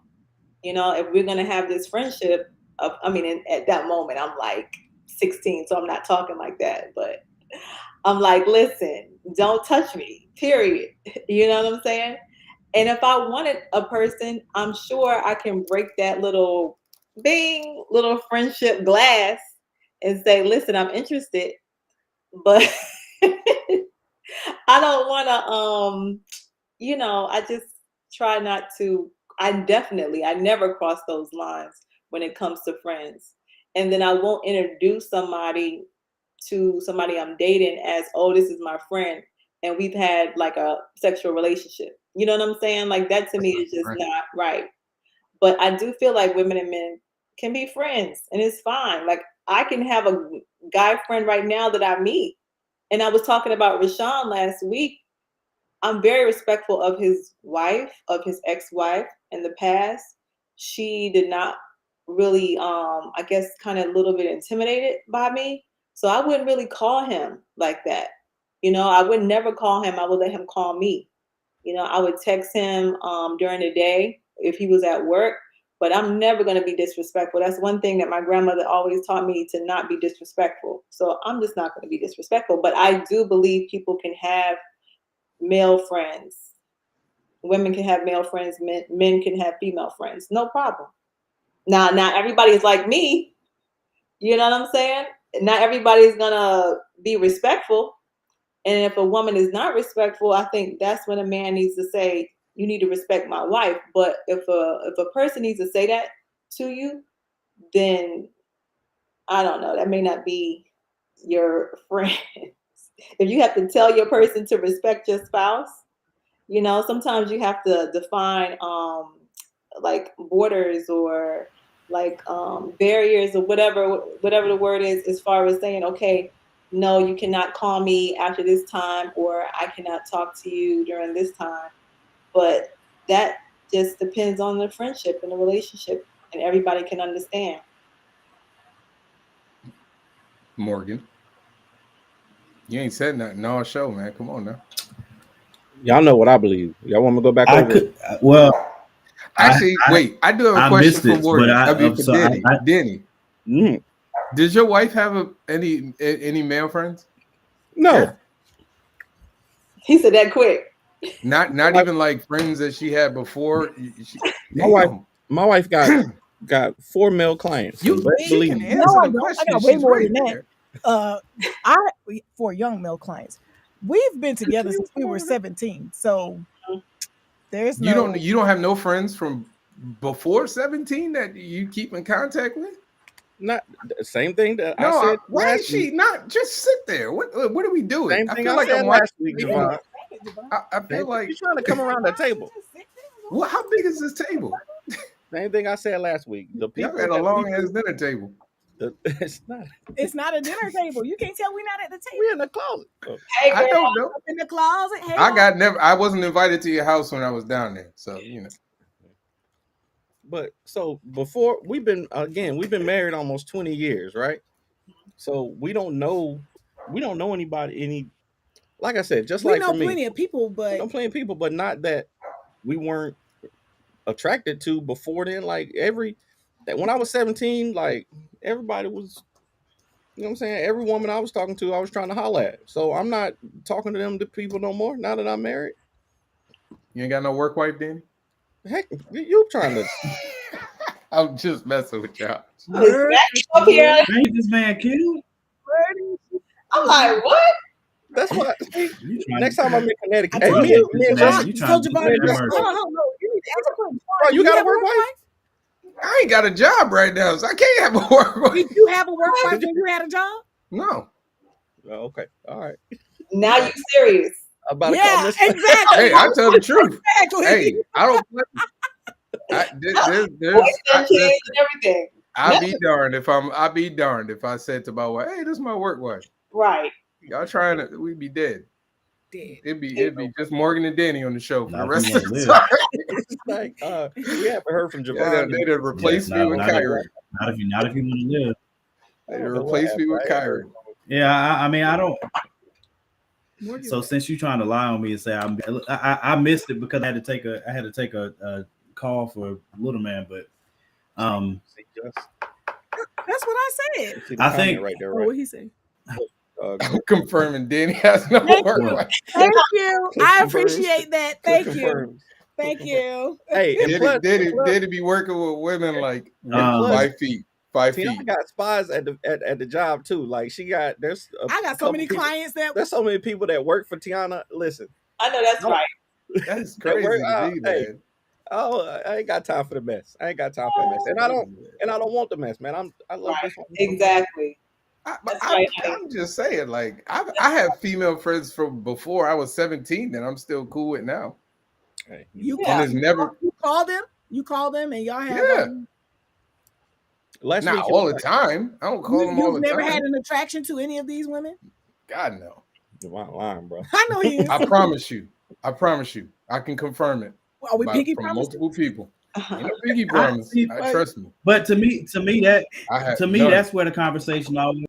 you know, if we're gonna have this friendship. At that moment, I'm like 16, so I'm not talking like that, but I'm like, listen, don't touch me, period. You know what I'm saying? And if I wanted a person, I'm sure I can break that little friendship glass and say, listen, I'm interested, but I don't want to, I just try not to. I never cross those lines when it comes to friends. And then I won't introduce somebody to somebody I'm dating as, oh, this is my friend. And we've had like a sexual relationship. You know what I'm saying? Like that to me is just not right. But I do feel like women and men can be friends and it's fine. Like I can have a guy friend right now that I meet. And I was talking about Rashawn last week. I'm very respectful of his wife, of his ex-wife in the past. She did not really, I guess, kind of a little bit intimidated by me. So I wouldn't really call him like that. You know, I would never call him. I would let him call me. You know, I would text him during the day if he was at work, but I'm never going to be disrespectful. That's one thing that my grandmother always taught me, to not be disrespectful. So I'm just not going to be disrespectful. But I do believe people can have male friends. Women can have male friends. Men can have female friends. No problem. Now, not everybody is like me. You know what I'm saying? Not everybody's going to be respectful. And if a woman is not respectful, I think that's when a man needs to say, you need to respect my wife. But if a person needs to say that to you, then I don't know. That may not be your friend. If you have to tell your person to respect your spouse, you know, sometimes you have to define like borders or like barriers or whatever the word is, as far as saying, okay, no, you cannot call me after this time, or I cannot talk to you during this time. But that just depends on the friendship and the relationship, and everybody can understand. Morgan, you ain't said nothing all show, man. Come on now. Y'all know what I believe. Y'all want me to go back over it? Well, actually, wait. I do have a question for Morgan. For Denny. Denny. Mm. Does your wife have any male friends? No. Yeah. He said that quick. Not even like friends that she had before. My wife got 4 male clients. You believe me? No, I don't. I got way more than that. For young male clients, we've been together since we were 17. So there's no. You don't have no friends from before 17 that you keep in contact with? Not the same thing that I said. Why is she not just sit there? What are we doing? Same thing I like said last week, Javon. I feel like you're trying to come around the table. Well, how big is this table? Same thing I said last week. The people y'all got a long ass dinner table. It's not a dinner table. You can't tell we're not at the table. We're in the closet. Hey, I don't know. In the closet. Hey, I wasn't invited to your house when I was down there, so you know. But so before we've been married almost 20 years, right? So we don't know anybody. Like I said, just like for me, we know plenty of people, but not that we weren't attracted to before then. Like when I was 17, like everybody was, you know what I'm saying? Every woman I was talking to, I was trying to holler at. So I'm not talking to them people no more now that I'm married. You ain't got no work wife, Danny? Heck, you trying to? I'm just messing with y'all. Ain't this man killed? I'm like, what? That's what. Next time I'm in Connecticut, you you need to answer you got a work wife? I ain't got a job right now, so I can't have a work wife. Did you have a work wife when you had a job? No. Oh, okay. All right. Now you serious? About exactly. Hey, I tell the truth. Exactly. Hey, I don't. Everything. I'll be darned if I said to my wife, "Hey, this is my work wife." Right. Y'all trying to? We'd be dead. It'd be just Morgan and Danny on the show for the rest of the time. It's like we haven't heard from Javon. They'd replace me with Kyrie. Not if you want to live. They'd replace me with Kyrie. Yeah, I mean, I don't. So since you're trying to lie on me and say I missed it because I had to take a call for little man, but that's what I said. I think right there, right? Oh, what he say? I'm confirming Danny has no work. Thank you. I appreciate that. Thank you. Thank you. Hey, and Did he be working with women like 5 feet? 5 feet. Tiana got spies at the job too. Like I got so many clients there's so many people that work for Tiana. Listen, I know that's right. That's crazy to me, man. Oh, I ain't got time for the mess. I ain't got time for the mess, and I don't want the mess, man. I love this one. Exactly. I'm just saying, like I have female friends from before I was 17 that I'm still cool with now. Hey, you call them, and y'all have not all the time. I don't call them all the time. You've never had an attraction to any of these women? God no. You're lying, bro. I know he is. I promise you. I can confirm it. Are we pinky from promise? multiple people. You know, pinky promise. I trust me. But to me, that's where the conversation always.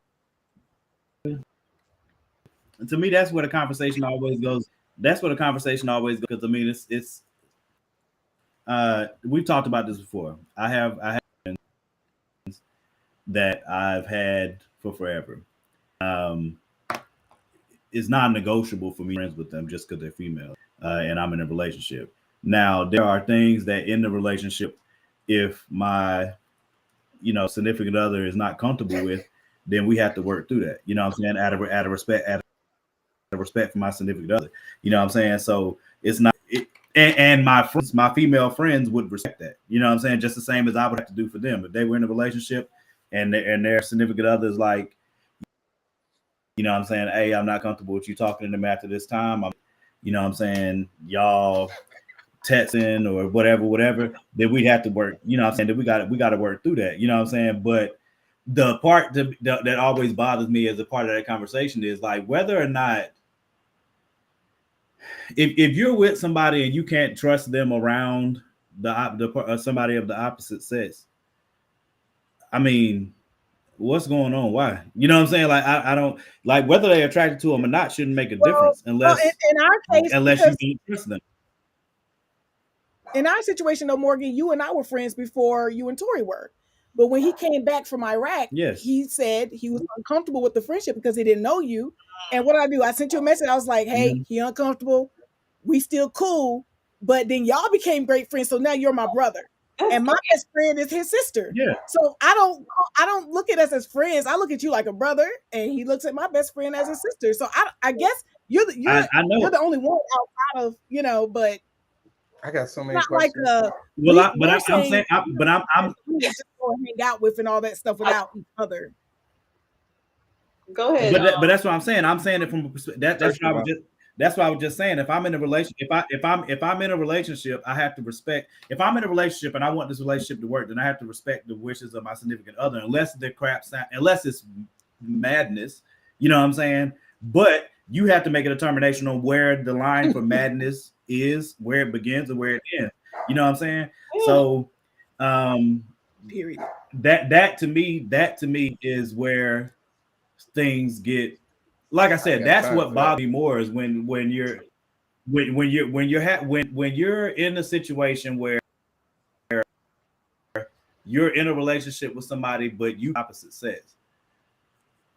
To me, that's where the conversation always goes. That's where the conversation always goes. Because I mean, it's. We've talked about this before. I have friends that I've had for forever. It's non-negotiable for me friends with them just because they're female and I'm in a relationship. Now there are things that in the relationship, if my significant other is not comfortable with, then we have to work through that. You know what I'm saying? Out of respect for my significant other. You know what I'm saying? So it's not and my female friends would respect that. You know what I'm saying? Just the same as I would have to do for them. If they were in a relationship and their significant other is like, you know what I'm saying, hey, I'm not comfortable with you talking to them after this time. You know what I'm saying, y'all texting or whatever, then we have to work. You know what I'm saying, that we got to work through that. You know what I'm saying? But the part that always bothers me as a part of that conversation is like whether or not if you're with somebody and you can't trust them around somebody of the opposite sex, I mean, what's going on? Why? You know what I'm saying? Like I don't like whether they're attracted to them or not shouldn't make a difference unless in our case, unless you don't trust them. In our situation, though, Morgan, you and I were friends before you and Tori were. But when he came back from Iraq, he said he was uncomfortable with the friendship because he didn't know you. And what did I do? I sent you a message. I was like, hey, he uncomfortable. We still cool. But then y'all became great friends. So now you're my brother. And my best friend is his sister. Yeah. So I don't look at us as friends. I look at you like a brother, and he looks at my best friend as a sister. So I guess you're the only one outside of, but I got so many not questions. Like I'm saying I'm just go and hang out with and all that stuff without each other. Go ahead. But that's what I'm saying. I'm saying it from a perspective. That's what I was just saying. If I'm in a relationship, if I'm in a relationship, I have to respect. If I'm in a relationship and I want this relationship to work, then I have to respect the wishes of my significant other, unless it's madness. You know what I'm saying? But you have to make a determination on where the line for madness is, where it begins and where it ends. You know what I'm saying? So, period. That to me is where things get. Like I said, that's what bothers me more is when you're in a situation where you're in a relationship with somebody, but you opposite sex.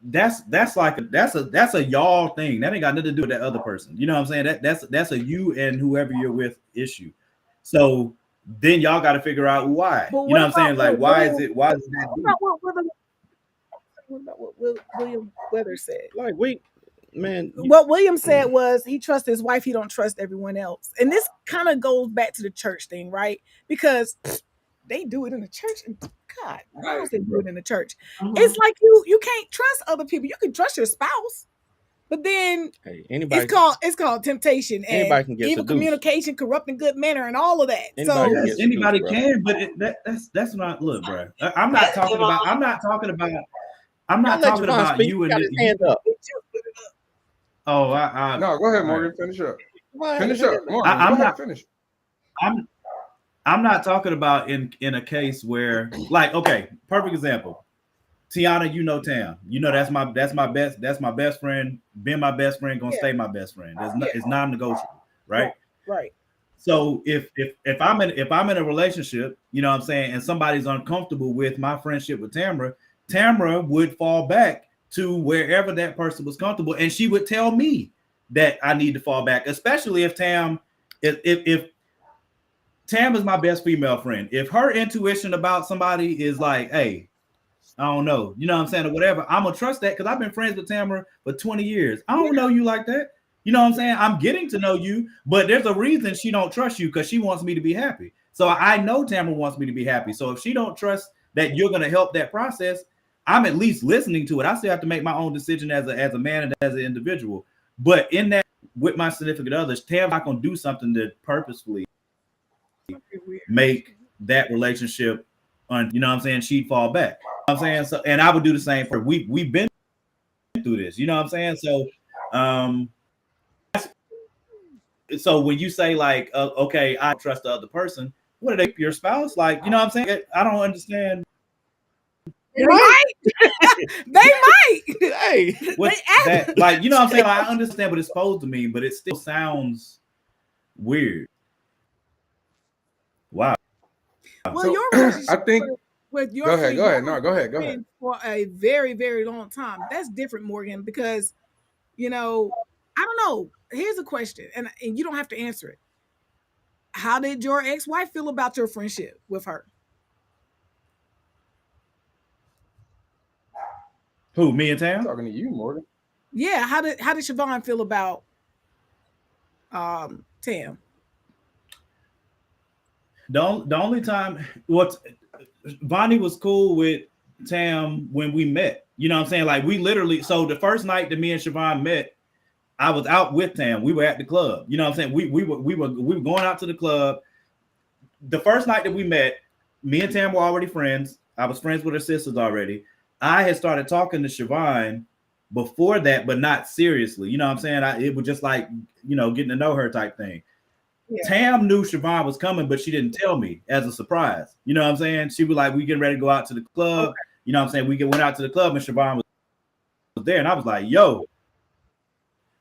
That's a y'all thing. That ain't got nothing to do with that other person. You know what I'm saying? That's a you and whoever you're with issue. So then y'all got to figure out why. You know what I'm saying? Like why is it that? What about what William Weather said? Like what William said was he trusts his wife, he don't trust everyone else. And this kind of goes back to the church thing, right? Because they do it in the church. And God, why don't they do it in the church? It's like you can't trust other people. You can trust your spouse, but then it's called temptation and evil communication, corrupting good manner, and all of that. Anybody can, but that's not. Look, bro. I'm not talking about you and his hand up. Oh, no, go ahead, Morgan. Finish up. Finish up. Morgan, finish. I'm not talking about in a case where, like, okay, perfect example. Tiana, you know Tam. You know that's my best friend. Been my best friend, gonna stay my best friend. It's non-negotiable, right? Right. So if I'm in a relationship, you know what I'm saying, and somebody's uncomfortable with my friendship with Tamara would fall back to wherever that person was comfortable, and she would tell me that I need to fall back, especially if Tam is my best female friend. If her intuition about somebody is like, hey, I don't know, you know what I'm saying, or whatever, I'm gonna trust that because I've been friends with Tamara for 20 years. I don't know you like that. You know what I'm saying? I'm getting to know you, but there's a reason she don't trust you, because she wants me to be happy. So I know Tamara wants me to be happy. So if she don't trust that you're gonna help that process, I'm at least listening to it. I still have to make my own decision as a man and as an individual. But in that, with my significant others, Tam's not gonna do something to purposefully make that relationship, you know what I'm saying, she'd fall back. You know what I'm saying? So, and I would do the same for we've been through this, you know what I'm saying? So when you say like, okay, I trust the other person, what are they, your spouse? Like, you know what I'm saying? I don't understand. They might. They might. Hey, what's that? Like, you know what I'm saying? Like, I understand what it's supposed to mean, but it still sounds weird. Wow. Well, so, your relationship, I think with your go ahead. No, go ahead. For a very, very long time. That's different, Morgan, because you know, I don't know. Here's a question, and you don't have to answer it. How did your ex-wife feel about your friendship with her? Who, me and Tam? I'm talking to you, Morgan. Yeah, how did Siobhan feel about Tam? The only time Bonnie was cool with Tam when we met. You know what I'm saying? Like, we literally, so the first night that me and Siobhan met, I was out with Tam. We were at the club. You know what I'm saying? We were going out to the club. The first night that we met, me and Tam were already friends. I was friends with her sisters already. I had started talking to Siobhan before that, but not seriously. You know what I'm saying? It was just like, you know, getting to know her type thing. Yeah. Tam knew Siobhan was coming, but she didn't tell me as a surprise. You know what I'm saying? She was like, we getting ready to go out to the club. Okay. You know what I'm saying? We went out to the club and Siobhan was there. And I was like, yo,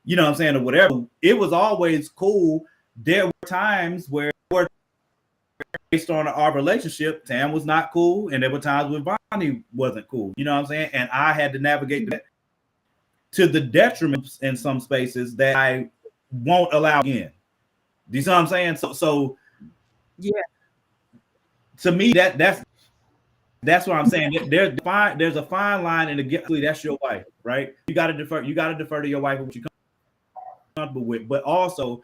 you know what I'm saying? Or whatever. It was always cool. There were times where, based on our relationship, Tam was not cool. And there were times when Bonnie wasn't cool. You know what I'm saying? And I had to navigate that to the detriment in some spaces that I won't allow again. Do you see what I'm saying? So yeah. To me, that's what I'm saying. There's a fine line in the that's your wife, right? You gotta defer to your wife what you're comfortable with. But also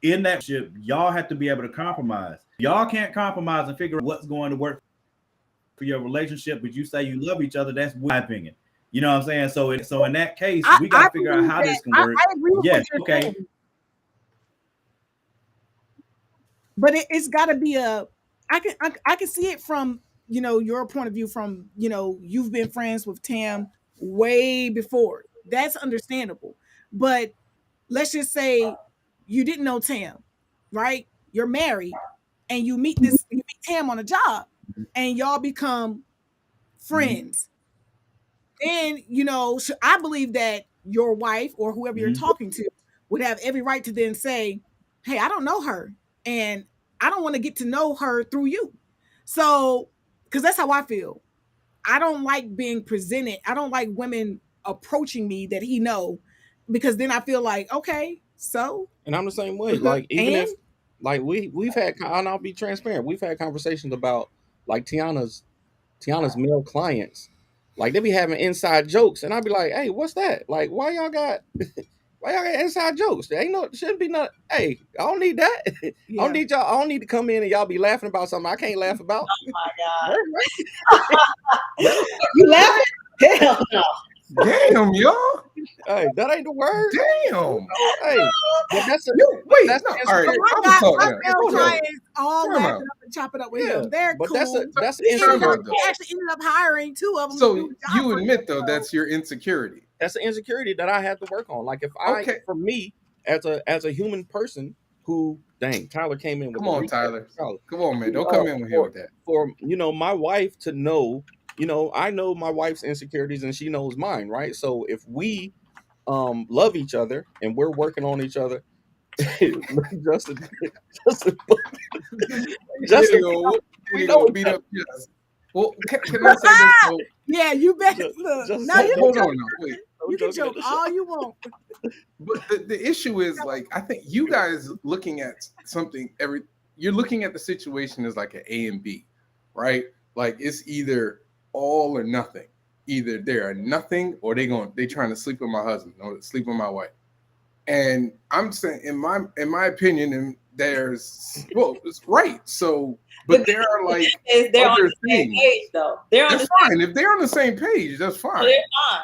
in that ship, y'all have to be able to compromise. Y'all can't compromise and figure out what's going to work for your relationship, but you say you love each other, that's my opinion. You know what I'm saying? So in that case, we gotta figure out how this can work. I agree with yes, what you're saying. But it's got to be I can see it from, you know, your point of view, from, you know, you've been friends with Tam way before. That's understandable. But let's just say you didn't know Tam, right? You're married and you meet Tam on a job and y'all become friends. Then, you know, I believe that your wife or whoever you're talking to would have every right to then say, hey, I don't know her. And I don't want to get to know her through you. So, because that's how I feel. I don't like being presented. I don't like women approaching me that he know, because then I feel like, okay, so. And I'm the same way. Like, even if, like, we've had, and I'll be transparent, we've had conversations about, like, Tiana's male clients. Like, they be having inside jokes, and I'd be like, hey, what's that? Like, why y'all got inside jokes? There ain't shouldn't be no, hey, I don't need that. Yeah. I don't need to come in and y'all be laughing about something I can't laugh about. Oh my God. You laughing? Hell no. Damn, y'all. Hey, that ain't the word. Damn. Hey, but that's all right. All laughing up and chopping up with him. They're but cool. That's he actually ended up hiring 2 of them. So you admit though that's your insecurity. That's the insecurity that I had to work on. Like, if for me as a human person who, dang, Tyler came in with. Come on, Tyler. Come on, man. Don't come in with him with that. For, you know, my wife to know, you know, I know my wife's insecurities and she knows mine, right? So if we love each other and we're working on each other, Justin, we know beat up. Yes. Well, can I say this? Though? Yeah, you better look. Now you hold on, now, wait. You can joke all you want. But the issue is, like, I think you guys looking at something you're looking at the situation as like an A and B, right? Like it's either all or nothing. Either they're nothing or they trying to sleep with my husband or sleep with my wife. And I'm saying, in my opinion, and it's right. So, but there are like they're on the same page, though. That's fine. If they're on the same page, that's fine. They're fine.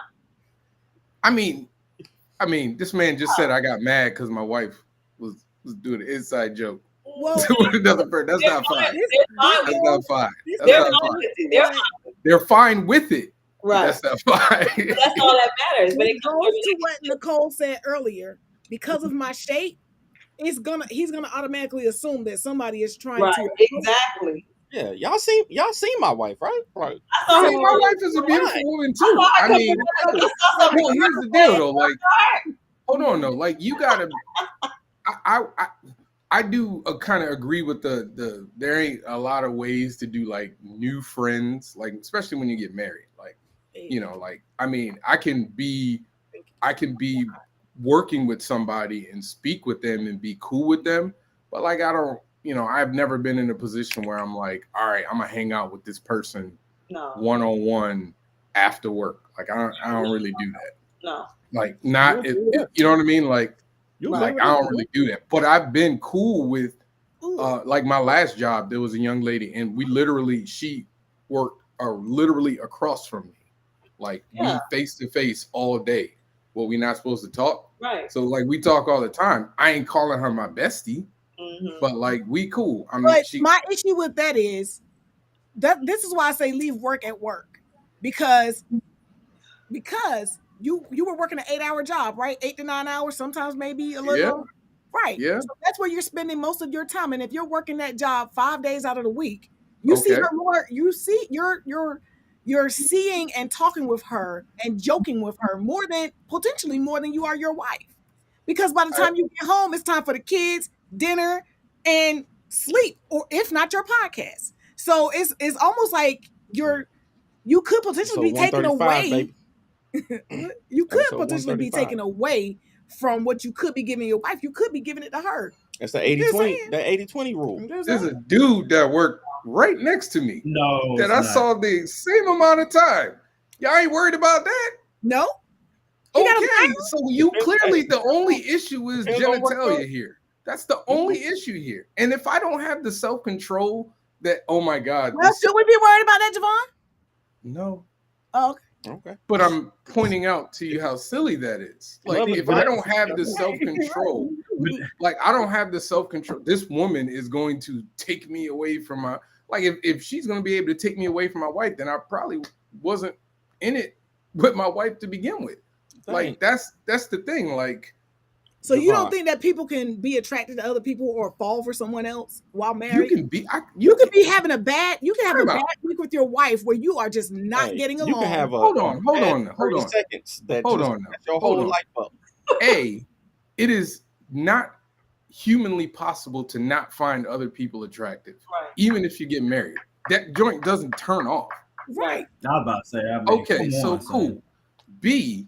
I mean, this man just said I got mad because my wife was doing an inside joke. That's not fine. That's not fine. That's not fine. They're fine with it. Right. That's not fine. That's all that matters. But it goes to what Nicole said earlier. Because of my shape, he's gonna automatically assume that somebody is trying to. Exactly. Yeah, y'all seen my wife, right? Right. My wife is a beautiful woman too. I mean, well, here's the deal though. Like, hold on though. Like, you gotta. I do kind of agree with the there ain't a lot of ways to do like new friends, like especially when you get married. Like, you know, like I mean, I can be working with somebody and speak with them and be cool with them, but like I don't, you know, I've never been in a position where I'm like, all right, I'm gonna hang out with this person one-on-one after work. Like I don't really do that. No, like not you know what I mean? Like I don't really do that. But I've been cool with like my last job, there was a young lady and she worked literally across from me. Like we face to face all day. Well, we're not supposed to talk. Right. So like we talk all the time. I ain't calling her my bestie, but like we cool. I mean, my issue with that is that this is why I say leave work at work, because you were working an 8-hour job, right? 8 to 9 hours, sometimes maybe a little. Yeah. Right. Yeah. So that's where you're spending most of your time, and if you're working that job 5 days out of the week, you see her more. You see you're seeing and talking with her and joking with her potentially more than you are your wife. Because by the time you get home, it's time for the kids, dinner, and sleep, or if not your podcast. So it's almost like you could potentially be taken away. You could potentially be taken away from what you could be giving your wife. You could be giving it to her. It's the 80-20, the 80-20 rule. There's a dude that worked right next to me. No, that I saw the same amount of time. Y'all ain't worried about that? No. Okay, so you clearly the only issue is genitalia here. That's the only issue here. And if I don't have the self-control that, oh my God. Well, should we be worried about that, Javon? No. Oh, okay. But I'm pointing out to you how silly that is. Like, if I don't have the self-control, this woman is going to take me away from my, like, if she's going to be able to take me away from my wife, then I probably wasn't in it with my wife to begin with. Like, that's the thing. Like, so you don't think that people can be attracted to other people or fall for someone else while married? You can have a bad week with your wife where you are just not getting along. You can have hold on. Seconds that hold on. Your whole life up. It is not humanly possible to not find other people attractive, even if you get married. That joint doesn't turn off. Right. I was about to say. I mean, okay, so cool. B,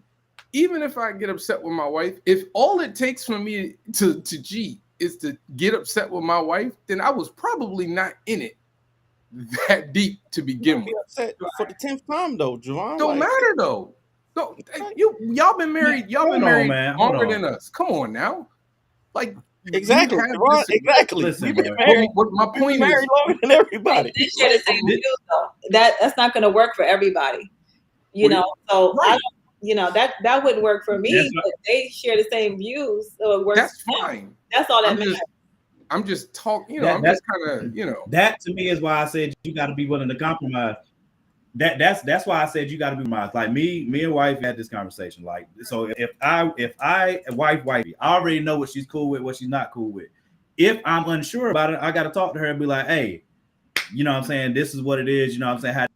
even if I get upset with my wife, if all it takes for me to cheat is to get upset with my wife, then I was probably not in it that deep to begin with. Upset for the 10th time though, Javon. Don't matter though. Y'all been married. Y'all been married longer than us. Come on now. Like, exactly. Exactly. Listen, my point is longer than everybody. They share the same views, though. That's not going to work for everybody. You know, so that wouldn't work for me. But they share the same views, so it works. That's fine. That's all that matters. I'm just talking. You know, I'm just kind of, you know. That to me is why I said you got to be willing to compromise. That's why I said you got to be compromised. Like me and wife had this conversation. Like, so if I wifey, I already know what she's cool with, what she's not cool with. If I'm unsure about it, I got to talk to her and be like, hey, you know what I'm saying? This is what it is. You know what I'm saying? How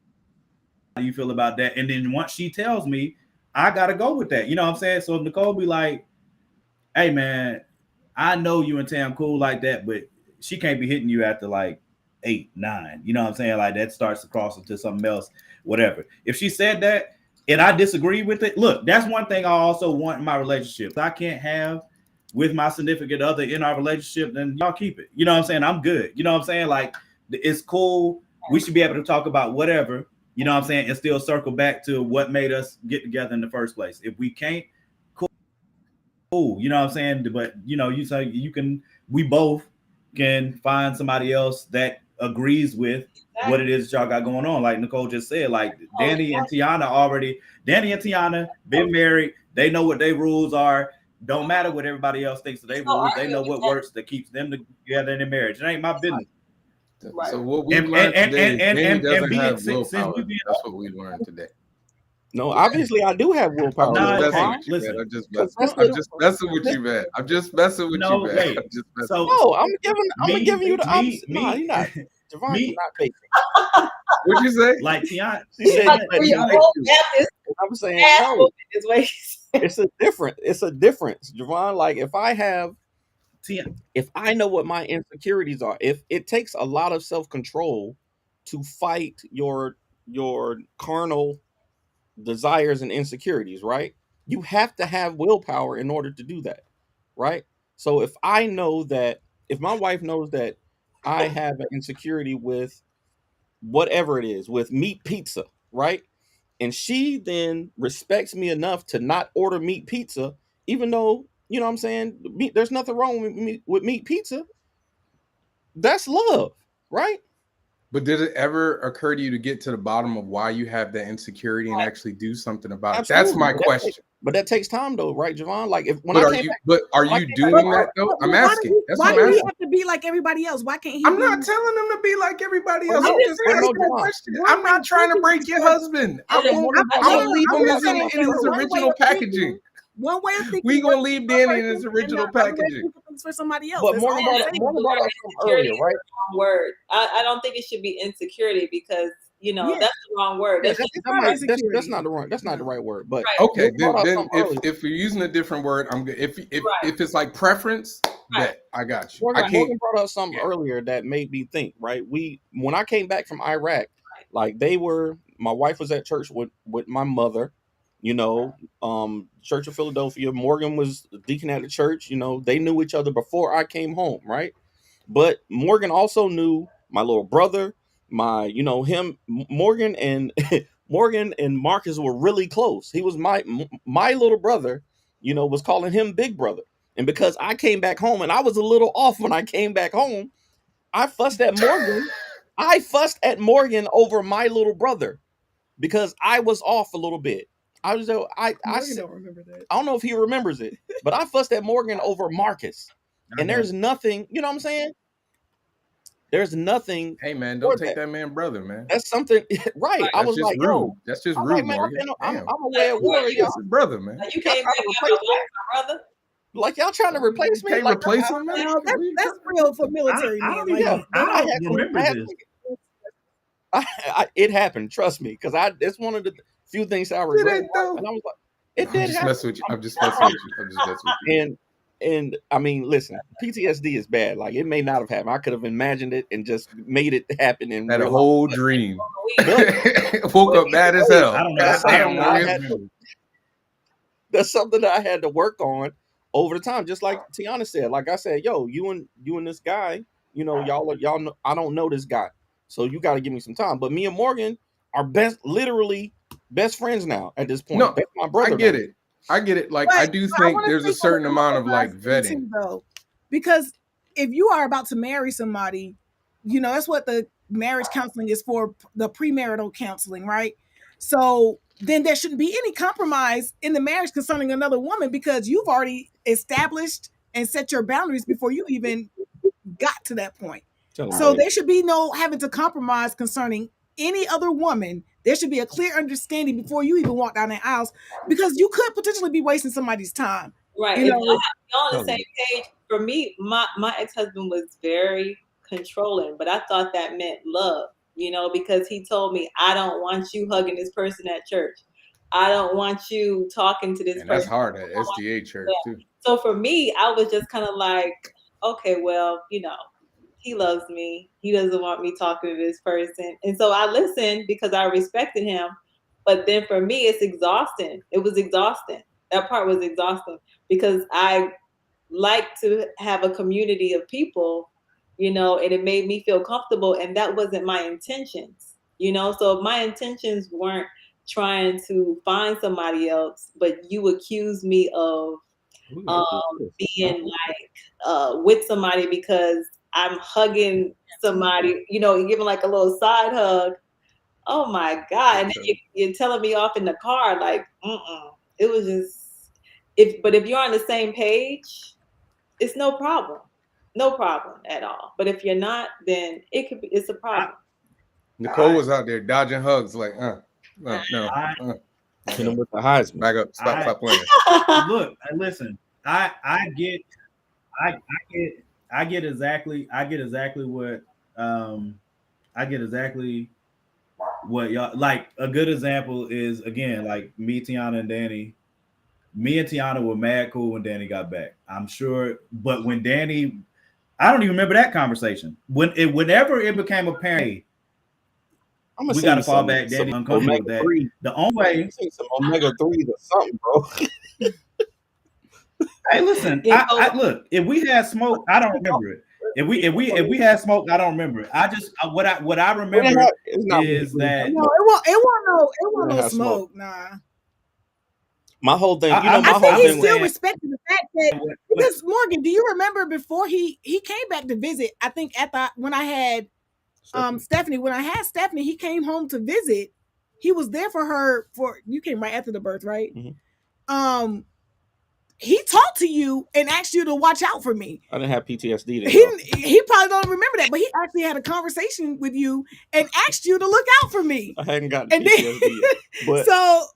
do do you feel about that? And then once she tells me, I gotta go with that. You know what I'm saying? So if Nicole be like, hey man, I know you and Tam cool like that, but she can't be hitting you after like 8, 9. You know what I'm saying? Like that starts to cross into something else, whatever. If she said that and I disagree with it, look, that's one thing I also want in my relationship. I can't have with my significant other in our relationship, then y'all keep it. You know what I'm saying? I'm good. You know what I'm saying? Like it's cool. We should be able to talk about whatever, you know what I'm saying, and still circle back to what made us get together in the first place. If we can't, cool, you know what I'm saying? But you know, you say we both can find somebody else that agrees with what it is that y'all got going on. Like Nicole just said, like Danny and Tiana been married. They know what their rules are. Don't matter what everybody else thinks of their rules. They know what works that keeps them together in their marriage. It ain't my business. Right. So what we learned today is Danny doesn't have willpower. That's what we learned today. No, obviously I do have willpower. I'm just messing with you, man. I'm just messing with you, man. Wait. I'm giving you the opposite. No, you're not. Javon, you're not patient. What'd you say? Like Tiana. She said I'm saying no. It's a difference, Javon. Like if I know what my insecurities are, if it takes a lot of self-control to fight your carnal desires and insecurities, right? You have to have willpower in order to do that, right? So if I know that, if my wife knows that I have an insecurity with whatever it is, with meat pizza, right? And she then respects me enough to not order meat pizza, even though, you know what I'm saying, there's nothing wrong with meat pizza. That's love, right? But did it ever occur to you to get to the bottom of why you have that insecurity and actually do something about it? That's my question. But that takes time, though, right, Javon? Like, are you doing that though? I'm asking. Why do he have to be like everybody else? Why can't he? I'm not telling him to be like everybody else. I'm just asking a question. I'm not trying to break your husband. I'm gonna leave him in his original packaging. One way of thinking. We gonna leave Danny in his original packaging for somebody else. But Morgan brought up earlier, right? Word. I don't think it should be insecurity because that's the wrong word. That's not the right word. But okay, then if you're using a different word, I'm good. If it's like preference, that I got you. Morgan brought up something earlier that made me think. Right, when I came back from Iraq, like my wife was at church with my mother. Church of Philadelphia. Morgan was deacon at the church. They knew each other before I came home, right? But Morgan also knew my little brother. Morgan and Marcus were really close. He was my little brother. Was calling him big brother. And because I came back home and I was a little off when I came back home, I fussed at Morgan. I fussed at Morgan over my little brother because I was off a little bit. I don't remember that. I don't know if he remembers it, but I fussed at Morgan over Marcus. And there's nothing, you know what I'm saying? There's nothing. Hey man, don't take that man brother, man. That's something, right? That's I was like, rude. yo, that's just rude, man, Morgan. I'm aware of war. That's his brother, man. You can't replace my brother. Like y'all trying to replace me? Can't replace him, man. That's real for military. I don't remember this. It happened. Trust me, because it's one of the few things I regret. And I was like, it did happen. I'm just messing with you. And I mean, listen, PTSD is bad. Like it may not have happened. I could have imagined it and just made it happen. And had a whole dream. Woke up mad as hell. I don't know. That's something that I had to work on over the time. Just like Tiana said. Like I said, yo, you and this guy, y'all know, I don't know this guy, so you got to give me some time. But me and Morgan are literally best friends now at this point. No, that's my brother. I get it. Like, I do think there's a certain amount of like vetting. Though, because if you are about to marry somebody, that's what the marriage counseling is for, the premarital counseling, right? So then there shouldn't be any compromise in the marriage concerning another woman because you've already established and set your boundaries before you even got to that point. So there should be no having to compromise concerning any other woman. There should be a clear understanding before you even walk down the aisles, because you could potentially be wasting somebody's time. Right. If y'all on the same page, for me, my ex-husband was very controlling, but I thought that meant love. you know, because he told me, I don't want you hugging this person at church. I don't want you talking to this person. That's hard at SDA church too. So for me, I was just kind of like, okay, well, you know, he loves me. He doesn't want me talking to this person. And so I listened because I respected him. But then for me, it's exhausting. It was exhausting. That part was exhausting because I like to have a community of people, you know, and it made me feel comfortable. And that wasn't my intentions, you know. So my intentions weren't trying to find somebody else, but you accuse me of being like with somebody because I'm hugging somebody, you know, giving like a little side hug. Oh my God. And you're telling me off in the car, like, it was just, if you're on the same page, it's no problem. No problem at all. But if you're not, then it's a problem. Nicole was out there dodging hugs, like, no. Hit him with the Heisman. Back up. Stop playing. Look, listen. I get exactly what y'all like. A good example is, again, like me, Tiana, and Danny. Me and Tiana were mad cool when Danny got back. I'm sure, but when Danny, I don't even remember that conversation. Whenever it became apparent, we got to fall back. Danny uncomfortable with that. 3. The only way, some omega-3s or something, bro. Hey, listen. I look. If we had smoke, I don't remember it. If we had smoke, I don't remember it. I just what I remember is that no, it wasn't no smoke. Nah. My whole thing, I think he still respected the fact that, because Morgan, do you remember before he came back to visit? I think when I had Stephanie, he came home to visit. He was there for her you came right after the birth, right? Mm-hmm. He talked to you and asked you to watch out for me. I didn't have PTSD then. He probably don't remember that, but he actually had a conversation with you and asked you to look out for me. I hadn't gotten PTSD yet. But so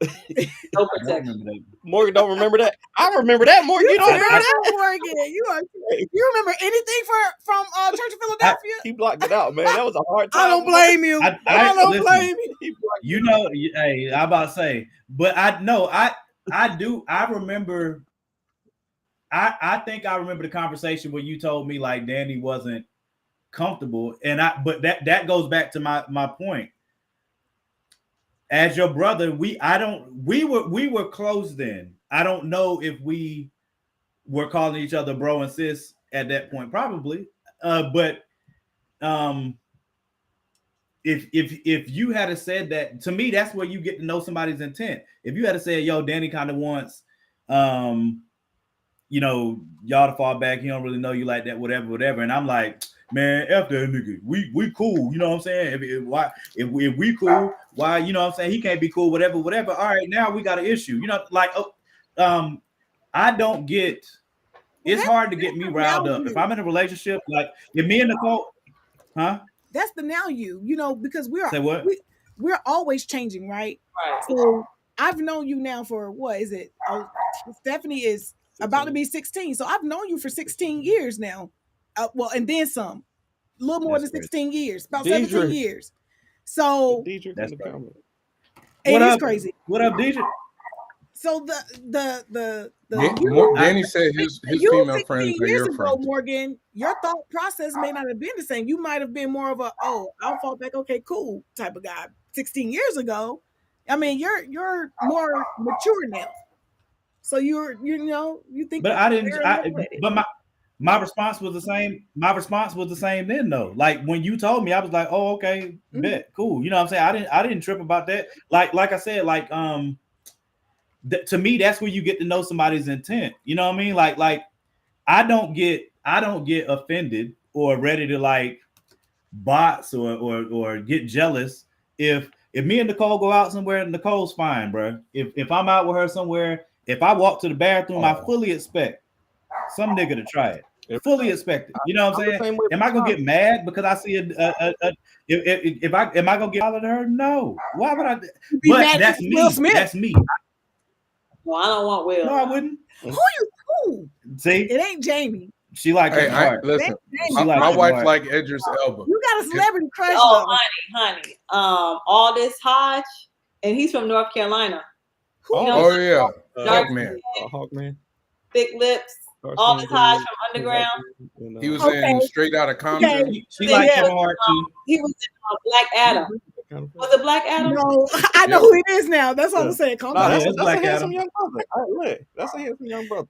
no protection. Morgan don't remember that. I remember that, Morgan. You don't remember that, Morgan. You remember anything from Church of Philadelphia? He blocked it out, man. That was a hard time. I don't blame you. I don't blame you. You know, hey, I'm about to say, but I do. I remember. I think I remember the conversation where you told me like Danny wasn't comfortable, but that goes back to my point. As your brother, we were close then. I don't know if we were calling each other bro and sis at that point, probably. But if you had said that to me, that's where you get to know somebody's intent. If you had said, "Yo, Danny kind of wants you know, y'all to fall back. He don't really know you like that, whatever. And I'm like, man, F that nigga. We cool. You know what I'm saying? If we cool, why, you know what I'm saying? He can't be cool, whatever. All right, now we got an issue. You know, like, I don't get, it's hard to get me riled up. If I'm in a relationship, like if me and Nicole, huh? That's the now you know, because we're always changing, right? Right. So I've known you now for what is it? Stephanie is about to be 16. So I've known you for 16 years now. Well, and then some. A little more than 16 years. About 17 years. So that's crazy. It is crazy. What up, DJ? So Danny said his female friends are your friends. Morgan, your thought process may not have been the same. You might have been more of a I'll fall back, okay, cool type of guy. 16 years ago, I mean, you're more mature now. So you think, but I didn't. But my response was the same. My response was the same then, though. Like when you told me, I was like, "Oh, okay, bet, cool." You know what I'm saying? I didn't trip about that. Like I said, like to me, that's where you get to know somebody's intent. You know what I mean? Like I don't get offended or ready to like bots or get jealous if me and Nicole go out somewhere. Nicole's fine, bro. If I'm out with her somewhere. If I walk to the bathroom, I fully expect some nigga to try it. Fully expect it. You know what I'm saying? Am I gonna get mad because I see am I gonna get out of her? No. Why would I? But that's me. That's me. Well, I don't want Will. No, I wouldn't. Who? See, it ain't Jamie. She like Kevin Hart. Listen, She my wife like Idris Elba. You got a celebrity crush. Oh, honey. Aldous Hodge, and he's from North Carolina. Yeah, Hawkman. Hawkman. Thick lips. Aldous Hodge from Underground. He was in Straight Outta Compton. She like Kevin Hart too. He was in Black Adam. Was it Black Adam? No, I know who it is now. That's what I'm saying. No, that's Black Adam. Young brother. Look, that's a handsome young brother.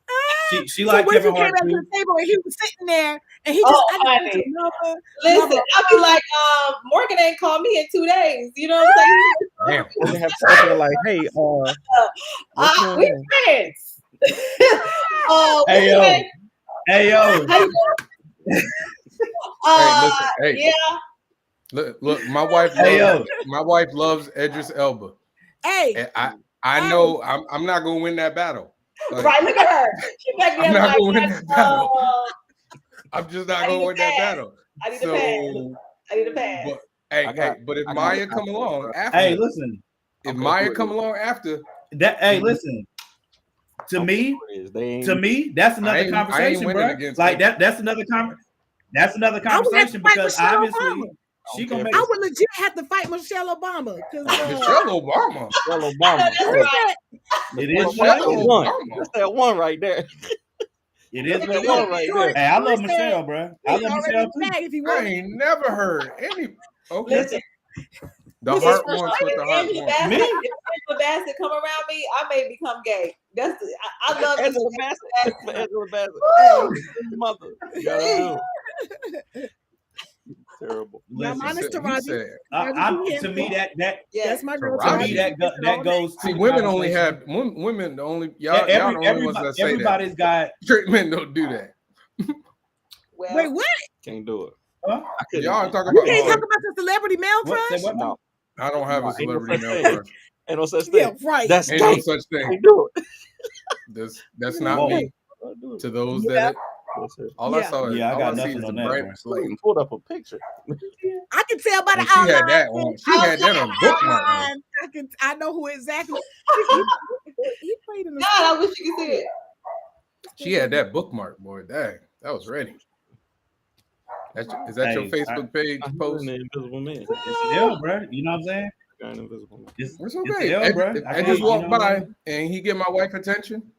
She like Kevin Hart too. To the table and he was sitting there and he just listen, I'll be like, Morgan ain't called me in 2 days. You know what I'm saying? Damn. They have something like, hey, we friends. Hey yo. Hey, yeah. Look, my wife loves Idris Elba. Hey, and I know I'm not gonna win that battle. Like, right, look at her. I'm not gonna win that battle. I'm just not gonna win that battle. I need to pass. But if Maya come along after, listen. If Maya come along after that, listen. To me, that's another conversation, bro. Like that's another conversation because obviously. I would legit have to fight Michelle Obama. Michelle Obama. It is one. That's that one right there. It is that one right there. Hey, I love Michelle, bro. I love Michelle too. I ain't never heard any. Okay. Listen, the heart wants what the heart wants. If Angela Bassett come around me, I may become gay. I love Angela Bassett. Angela Bassett. Mother. You gotta do. Terrible. Listen, to me that's my girl. To me that goes. See, women only have women. The only y'all the only ones that say that. Everybody's got straight men don't do that. Wait, what? Can't do it. Huh? Y'all talking about? You can't talk about the celebrity male crush. No, I don't have a celebrity male crush. Ain't no such thing. Yeah, right. That's ain't no such thing. Can't do it. That's not me. To those that. All I saw is I got nothing on that. Pulled up a picture. I can tell by the outline. She had that on. She had that on bookmark. I know who exactly. He played in the. God, I wish you could see it. She had that bookmark, boy. Dang, that was ready. Is that your Facebook page post? Invisible Man. It's L, bro. You know what I'm saying? Invisible Man. It's okay. Bro. I just walked by and he get my wife attention.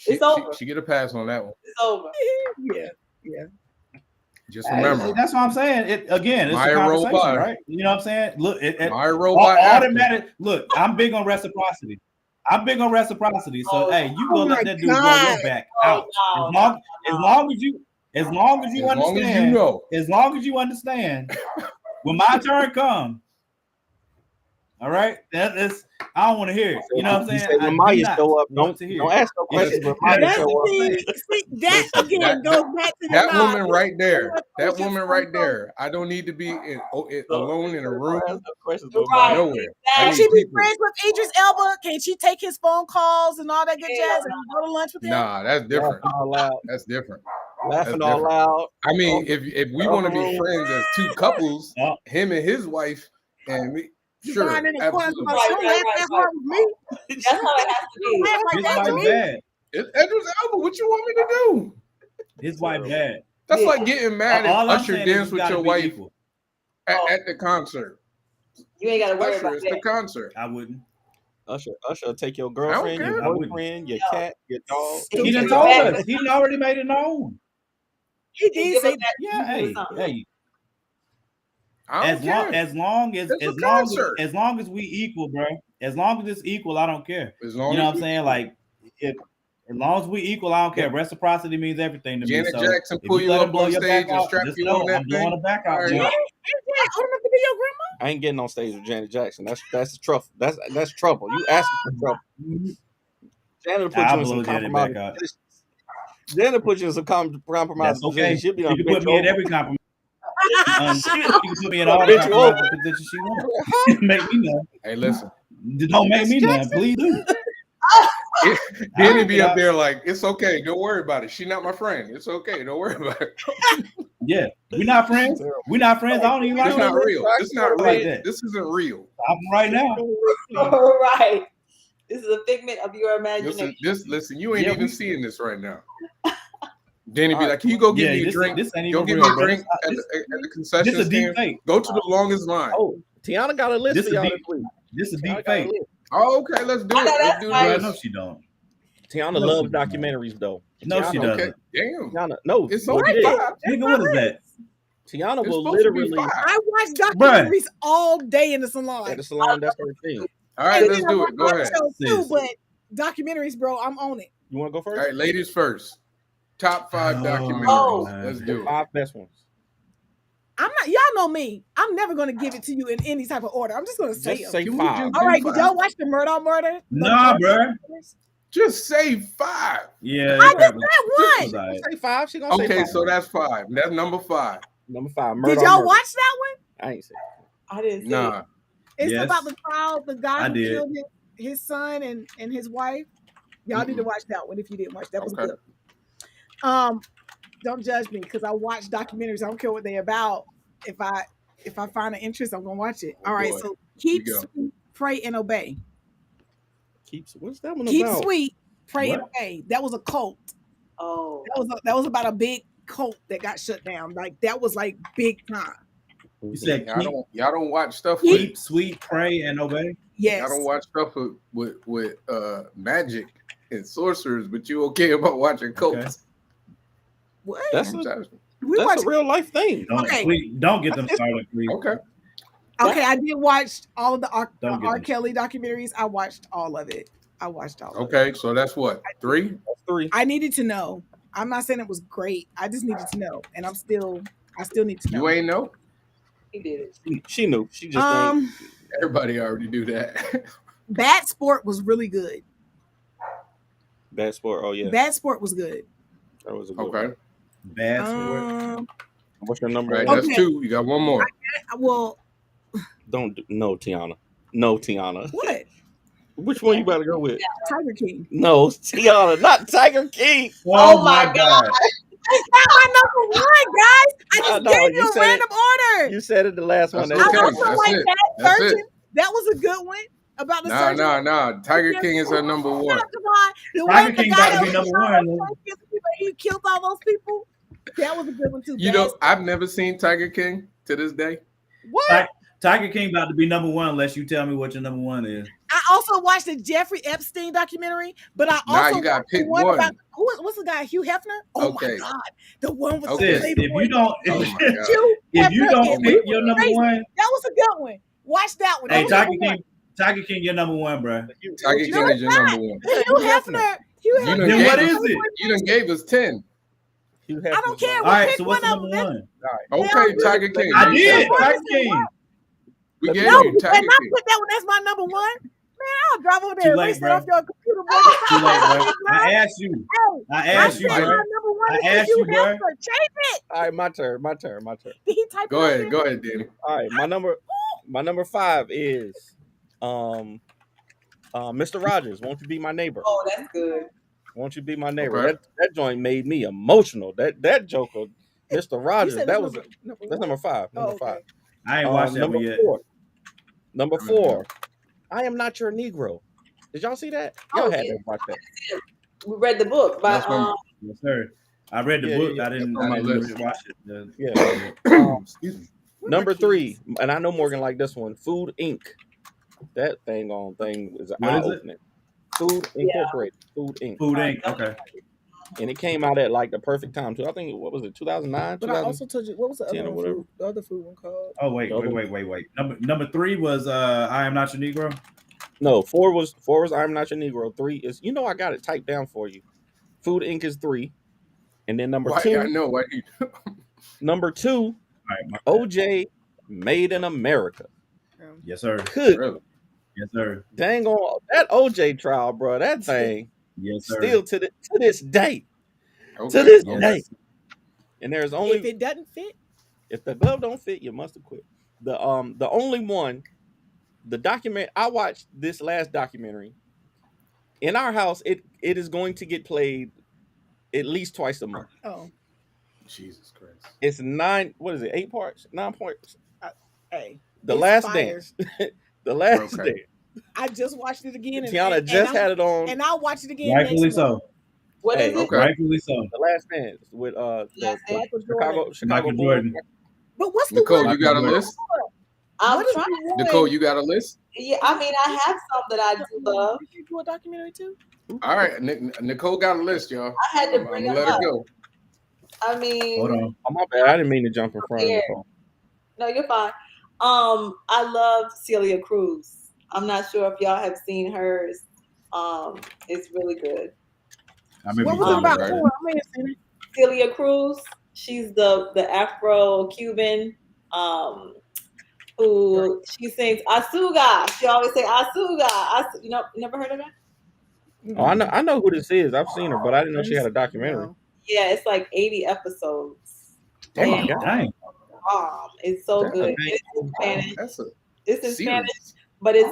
It's over. She get a pass on that one. It's over. Yeah. Just remember. That's what I'm saying. It's Maya a conversation, right? You know what I'm saying? Look, Maya automatic. Look, I'm big on reciprocity. So hey, you gonna let that dude blow your back out. As long as you understand, when my turn comes. All right, that's I don't want to hear it. You know what I'm saying? When Maya show up, don't ask no questions. But Maya show up. That again goes back to that woman right there. That woman right there. I don't need to be alone in a room. Nowhere. Can she be friends with Idris Elba? Can she take his phone calls and all that good jazz and go to lunch with him? Nah, that's different. That's different. Laughing all loud. I mean, if we want to be friends as two couples, him and his wife and me. Sure, absolutely. That's how it has to be. His wife bad. It's Idris Elba. What you want me to do? His wife bad. That's like getting mad at Usher dance with your wife at the concert. You ain't got to worry Usher, about it's that. the concert. I wouldn't. Usher will take your girlfriend, your boyfriend, your cat, your dog. He done told us. He done already made it known. He did say that. Yeah, hey. As long as we equal, bro. As long as it's equal, I don't care. You know what I'm saying? Like, as long as we equal, I don't care. Reciprocity means everything to me. Janet Jackson pull you up on stage and strap you on that thing. I'm blowing the back out. Old enough to be your grandma? I ain't getting on stage with Janet Jackson. That's trouble. That's trouble. You asking for trouble. Janet put you in some compromise. Janet put you in some compromise. That's okay. She'll be you can put me in every compromise. She can put me in all the positions she wants. Make me know. Hey, listen. Don't make me know. Please do. Then he'd be up there like, it's okay. Don't worry about it. She's not my friend. It's okay. Don't worry about it. Yeah. We're not friends. We're not friends. I don't even like It's not real. It's not real. Like that. This isn't real. I'm right now. All right. This is a figment of your imagination. Listen, you ain't even seeing this right now. Danny be like, "Can you go get me a drink? This ain't Go even get real, me a bro. drink at the concession This a deep stand. fake. Go to the longest line." Oh, Tiana got a list This for a y'all deep- this week. This is Tiana deep got a fake. list. Oh, okay, let's do it. Let's do Bro, this. no, she don't. Tiana No, loves she don't. documentaries though. No, she Tiana- doesn't. Okay, damn. Tiana, no, It's legit. only 5. Nigga, what is that? Tiana It's will supposed to be literally 5. I watch documentaries all day in the salon. at the salon. That's her thing. All right, And let's then I do watch it. Go other ahead. shows too, Sis. but documentaries, bro, I'm on it. You want to go first? All right, ladies first. Top 5 documentaries. Oh. Let's do The it. 5 best ones. I'm not. Y'all know me. I'm never gonna give it to you in any type of order. I'm just gonna say Just them. say Can we 5. just All do right, did 5? y'all watch the Murder? Nah, bro. Just say 5. Yeah. I that just was- said this was one. alright. Say 5. She gonna say Okay, 5. so that's 5. That's number 5. Number 5. Did Murder y'all on Murder. watch that one? I ain't say. I didn't see it. Nah. It's Yes. about the trial, the guy I who did. killed his son and his wife. Y'all need to watch that one if you didn't watch. That was Okay. good. Don't judge me because I watch documentaries. I don't care what they're about. If I find an interest, I'm gonna watch it. All right, boy. so keep Here we go. sweet, pray and obey. What's that one Keep about? sweet, pray and What? obey. That was a cult. Oh. That was about a big cult that got shut down. Like that was like big time. You said Y'all don't watch stuff keep sweet, pray, and obey. Yes. Y'all don't watch stuff with magic and sorcerers, but you okay about watching cults. Okay. What? That's we that's watch. a real life thing. Don't get them started, please. Okay. Okay, I did watch all of the R Don't get them. Kelly documentaries. I watched all of it. Of it. Okay, so that's what? 3? That's 3. I needed to know. I'm not saying it was great. I just needed to know, and I still need to know. You ain't know? He did it. She knew. She just ain't. Everybody already do that. Bad Sport was really good. Bad Sport. Oh yeah, Bad Sport was good. that was a good Okay. one. Bad sport. What's your number? Right, one? that's Okay. 2. You got one more. Well, No, Tiana. No, Tiana. what? Which one you better go with? Tiger King. No, Tiana, not Tiger King. Oh my God. It's not my number one, guys. I just No, gave you you a said random order. You said it the last one. That's I okay. also That's like it. Bad That's Surgeon. it. That was a good one about the surgeon. Nah. Tiger King is her number 1. Come on. The Tiger one, the King guy gotta that be was number shot one. all those people, he killed all those people. That was a good one too. You Bad know, Sport. I've never seen Tiger King to this day. What? Tiger King about to be number 1 unless you tell me what your number 1 is. I also watched the Jeffrey Epstein documentary, but I also you gotta watched the pick one one. about what's the guy, Hugh Hefner? Oh Okay. my God, the one with Okay. the Sis, Playboy. if you don't, Oh my God. Hugh if you Hefner don't and pick he your was number crazy. 1, That was a good one. Watch that one. hey, That was number one. Tiger King, your number 1, bro. Tiger No, King is it's your not. number 1. Hugh Hefner. Hugh You Hefner. done Then gave what us- is it? You done gave us 10. I don't care. All We'll right, pick so what's the one of number them. 1? Okay, Tiger King. I did. What Tiger is it? King. We gave No, you you Tiger cannot King. put that one. That's my number one. Man, I'll drive over Too there and late, erase it bro. off your computer. Too late, bro. I asked you. Hey, I asked you, said bro. my number one I is asked Hugh you, bro. Hefner. Change it. All right, my turn. Did he type Go it up ahead. Go ahead, Danny. All right, my number 5 is Mr. Rogers. Won't you be my neighbor? Oh, that's good. Won't you be my neighbor? Okay. That joint made me emotional. That Joker, Mr. Rogers. said That that's was number that's number 5. Number Oh, 5. okay. I ain't watched that number one yet. 4. Number 4. I Am Not Your Negro. Did y'all see that? Y'all Oh, had yeah. to watch that. We read the book by That's one- Yes, sir. I read the Yeah, book. yeah, I didn't that's on my list. watch it. Yeah. Excuse me. Number 3, and I know Morgan like this one. Food Inc. That thing is What eye is it? opening. Food Incorporated. Food Inc. Food Inc. Okay. And it came out at like the perfect time too. I think what was it, 2009? But I also told you what was the 10 other or one? whatever. The other food one called? Oh wait. Number 3 was I Am Not Your Negro. No, 4 was I Am Not Your Negro. 3 is I got it typed down for you. Food Inc. is 3, and then number Why? 2. I know. Why you? Number 2, All right. OJ Made in America. Yes, sir. Good. Really? Yes, sir. Dang on that OJ trial, bro. That thing Yes, sir. still to this day. Okay. To this Yes. day. And there's only If it doesn't fit, if the glove don't fit, you must have quit. The only one, the document I watched this last documentary. In our house, it is going to get played at least twice a month. oh, Jesus Christ. It's 9. What is it? 8 parts? 9 parts. hey, The it's Last fire. Dance. The Last Okay. Dance. I just watched it again. Tiana just had it on. and I'll watch it again. Rightfully next month. so. What is it? Okay. Rightfully so. The Last Dance with the Chicago Michael Bulls. Jordan. But what's the Nicole, one? you got a list? I'm What is trying. the one? Nicole, you got a list? Yeah, I mean, I have some that I do love. Did you do a documentary too? All right, Nicole got a list, y'all. I had to bring I'm them gonna let up. her go. I mean, Hold on. Oh my bad, I didn't mean to jump in front of Nicole. No, you're fine. I love Celia Cruz. I'm not sure if y'all have seen hers. It's really good. I remember What you was it talking about? about Oh, I may have seen it. Celia Cruz. She's the Afro-Cuban who she sings Asuga. She always say Asuga. You never heard of that? Oh, I know who this is. I've seen her, but I didn't know she had a documentary. Yeah, it's like 80 episodes. Oh my And, god. Dang. it's so That's good. a It's in Spanish. It's in series. Spanish, but it's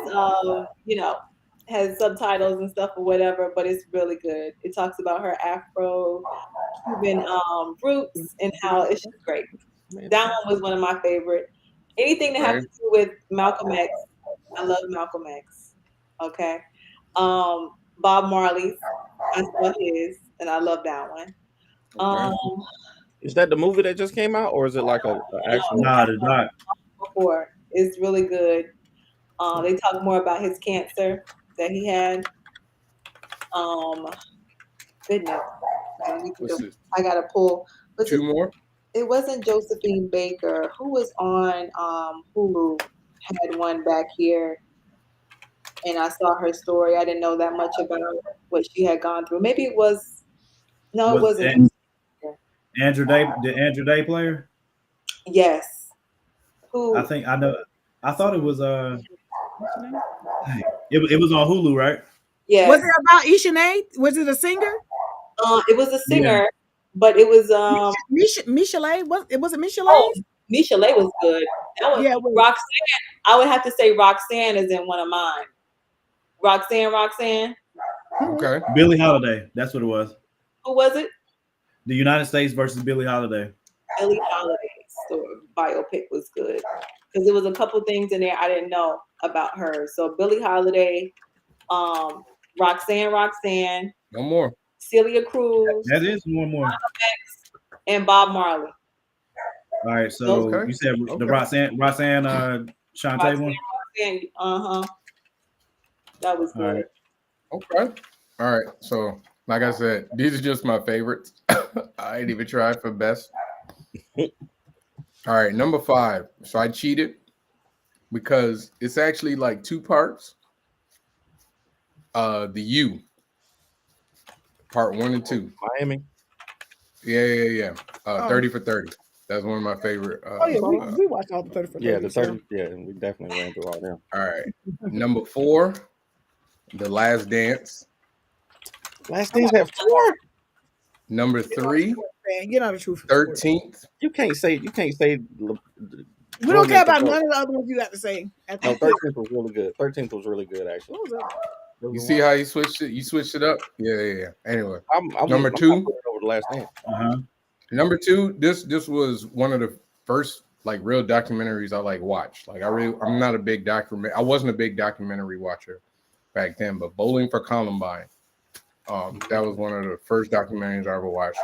has subtitles and stuff or whatever, but it's really good. It talks about her Afro-Cuban roots and how it's just great. That one was one of my favorite. Anything that has to do with Malcolm X, I love Malcolm X. Okay. Bob Marley's, I saw his, and I love that one. Is that the movie that just came out, or is it like a actual? Nah, it's not. Before, it's really good. They talk more about his cancer that he had. Goodness, I gotta pull. Two more. It wasn't Josephine Baker. Who was on Hulu? Had one back here, and I saw her story. I didn't know that much about what she had gone through. Maybe it was. No, it wasn't. Andrew Day, the Andrew Day player. Yes. Who? I think I know. I thought it was it was on Hulu, right? Yeah. Was it about Ishanae? Was it a singer? It was a singer, but it was Michelet. Was it Michelet? Oh, Michelet was good. That was Roxanne. I would have to say Roxanne is in one of mine. Roxanne. Okay. Billie Holiday. That's what it was. Who was it? The United States versus Billie Holiday. Billie Holiday's biopic was good because there was a couple things in there I didn't know about her. So Billie Holiday, Roxanne, no more. Celia Cruz. That is one more. And Bob Marley. All right, so you said the Roxanne Shantae one. That was good. Okay. All right. So, like I said, these are just my favorites. I ain't even tried for best. All right, number 5. So I cheated because it's actually like 2 parts. The U, part 1 and 2. Miami. Yeah. 30 for 30. That's one of my favorite. We watched all the 30 for 30. Yeah, the 30. Yeah, we definitely ran through all them. All right. Number 4, The Last Dance. Last Dance have 4. Number 3, You're not a truth. 13th. You can't say. We don't care about none of the other ones you got to say. No, 13th was really good. 13th was really good, actually. You see how you switched it? You switched it up? Yeah. Anyway, I'm number 2. over The Last Dance. Number 2. This was one of the first like real documentaries I like watched. Like I'm not a big documentary. I wasn't a big documentary watcher back then, but Bowling for Columbine. That was one of the first documentaries I ever watched.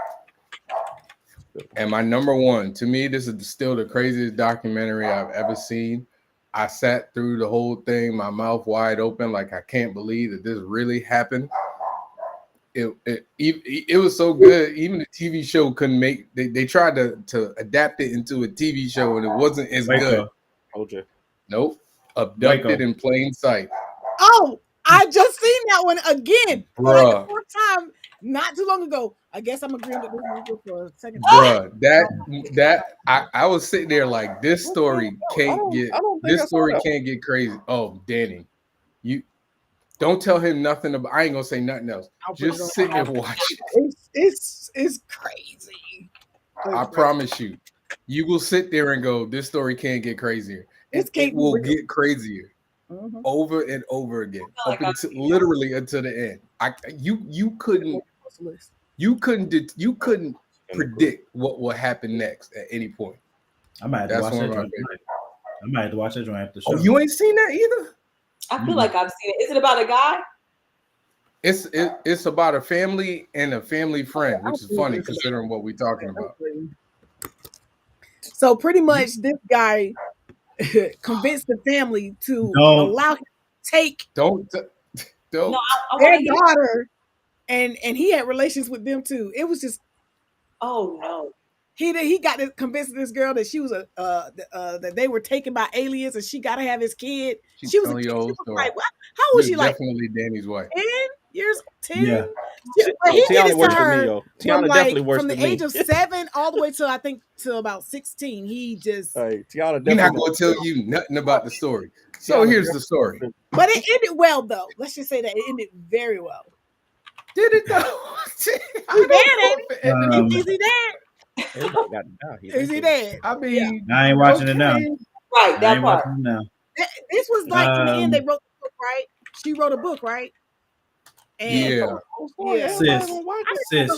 And my number 1, to me, this is still the craziest documentary I've ever seen. I sat through the whole thing, my mouth wide open, like I can't believe that this really happened. It was so good. Even the TV show couldn't make. They tried to adapt it into a TV show, and it wasn't as good. Nope. Abducted in Plain Sight. Oh, I just seen that one again for like the 4th time not too long ago. I guess I'm agreeing with this for a second. Bruh, I was sitting there like this story can't get crazy. Oh, Danny, you don't tell him nothing about. I ain't gonna say nothing else. Just sit and watch it. It's crazy. I promise you, you will sit there and go, this story can't get crazier. It will get crazier. Over and over again, literally until the end. You couldn't predict what will happen next at any point. I might have to watch that. I might have to watch that joint after the show. Oh, you ain't seen that either? I feel like I've seen it. Is it about a guy? it's about a family and a family friend, which is funny considering what we're talking about. So pretty much, this guy convinced the family to allow him to take their daughter, and he had relations with them too. It was just, oh no. He got to convince this girl that she was that they were taken by aliens and she got to have his kid. She was like, what? How old was she? Like definitely Danny's wife. 10 years, 10. Yeah. But he did it to worse her than me, Tiana definitely worse from the age of 7 all the way to I think to about 16. He just Tiana. We're not going to tell you nothing about the story. So here's the story. But it ended well, though. Let's just say that it ended very well. Did it though? Is he dead? Is he dead? I mean, I ain't watching it now. Right, that part. This was like in the end. They wrote the book, right? She wrote a book, right? And sis,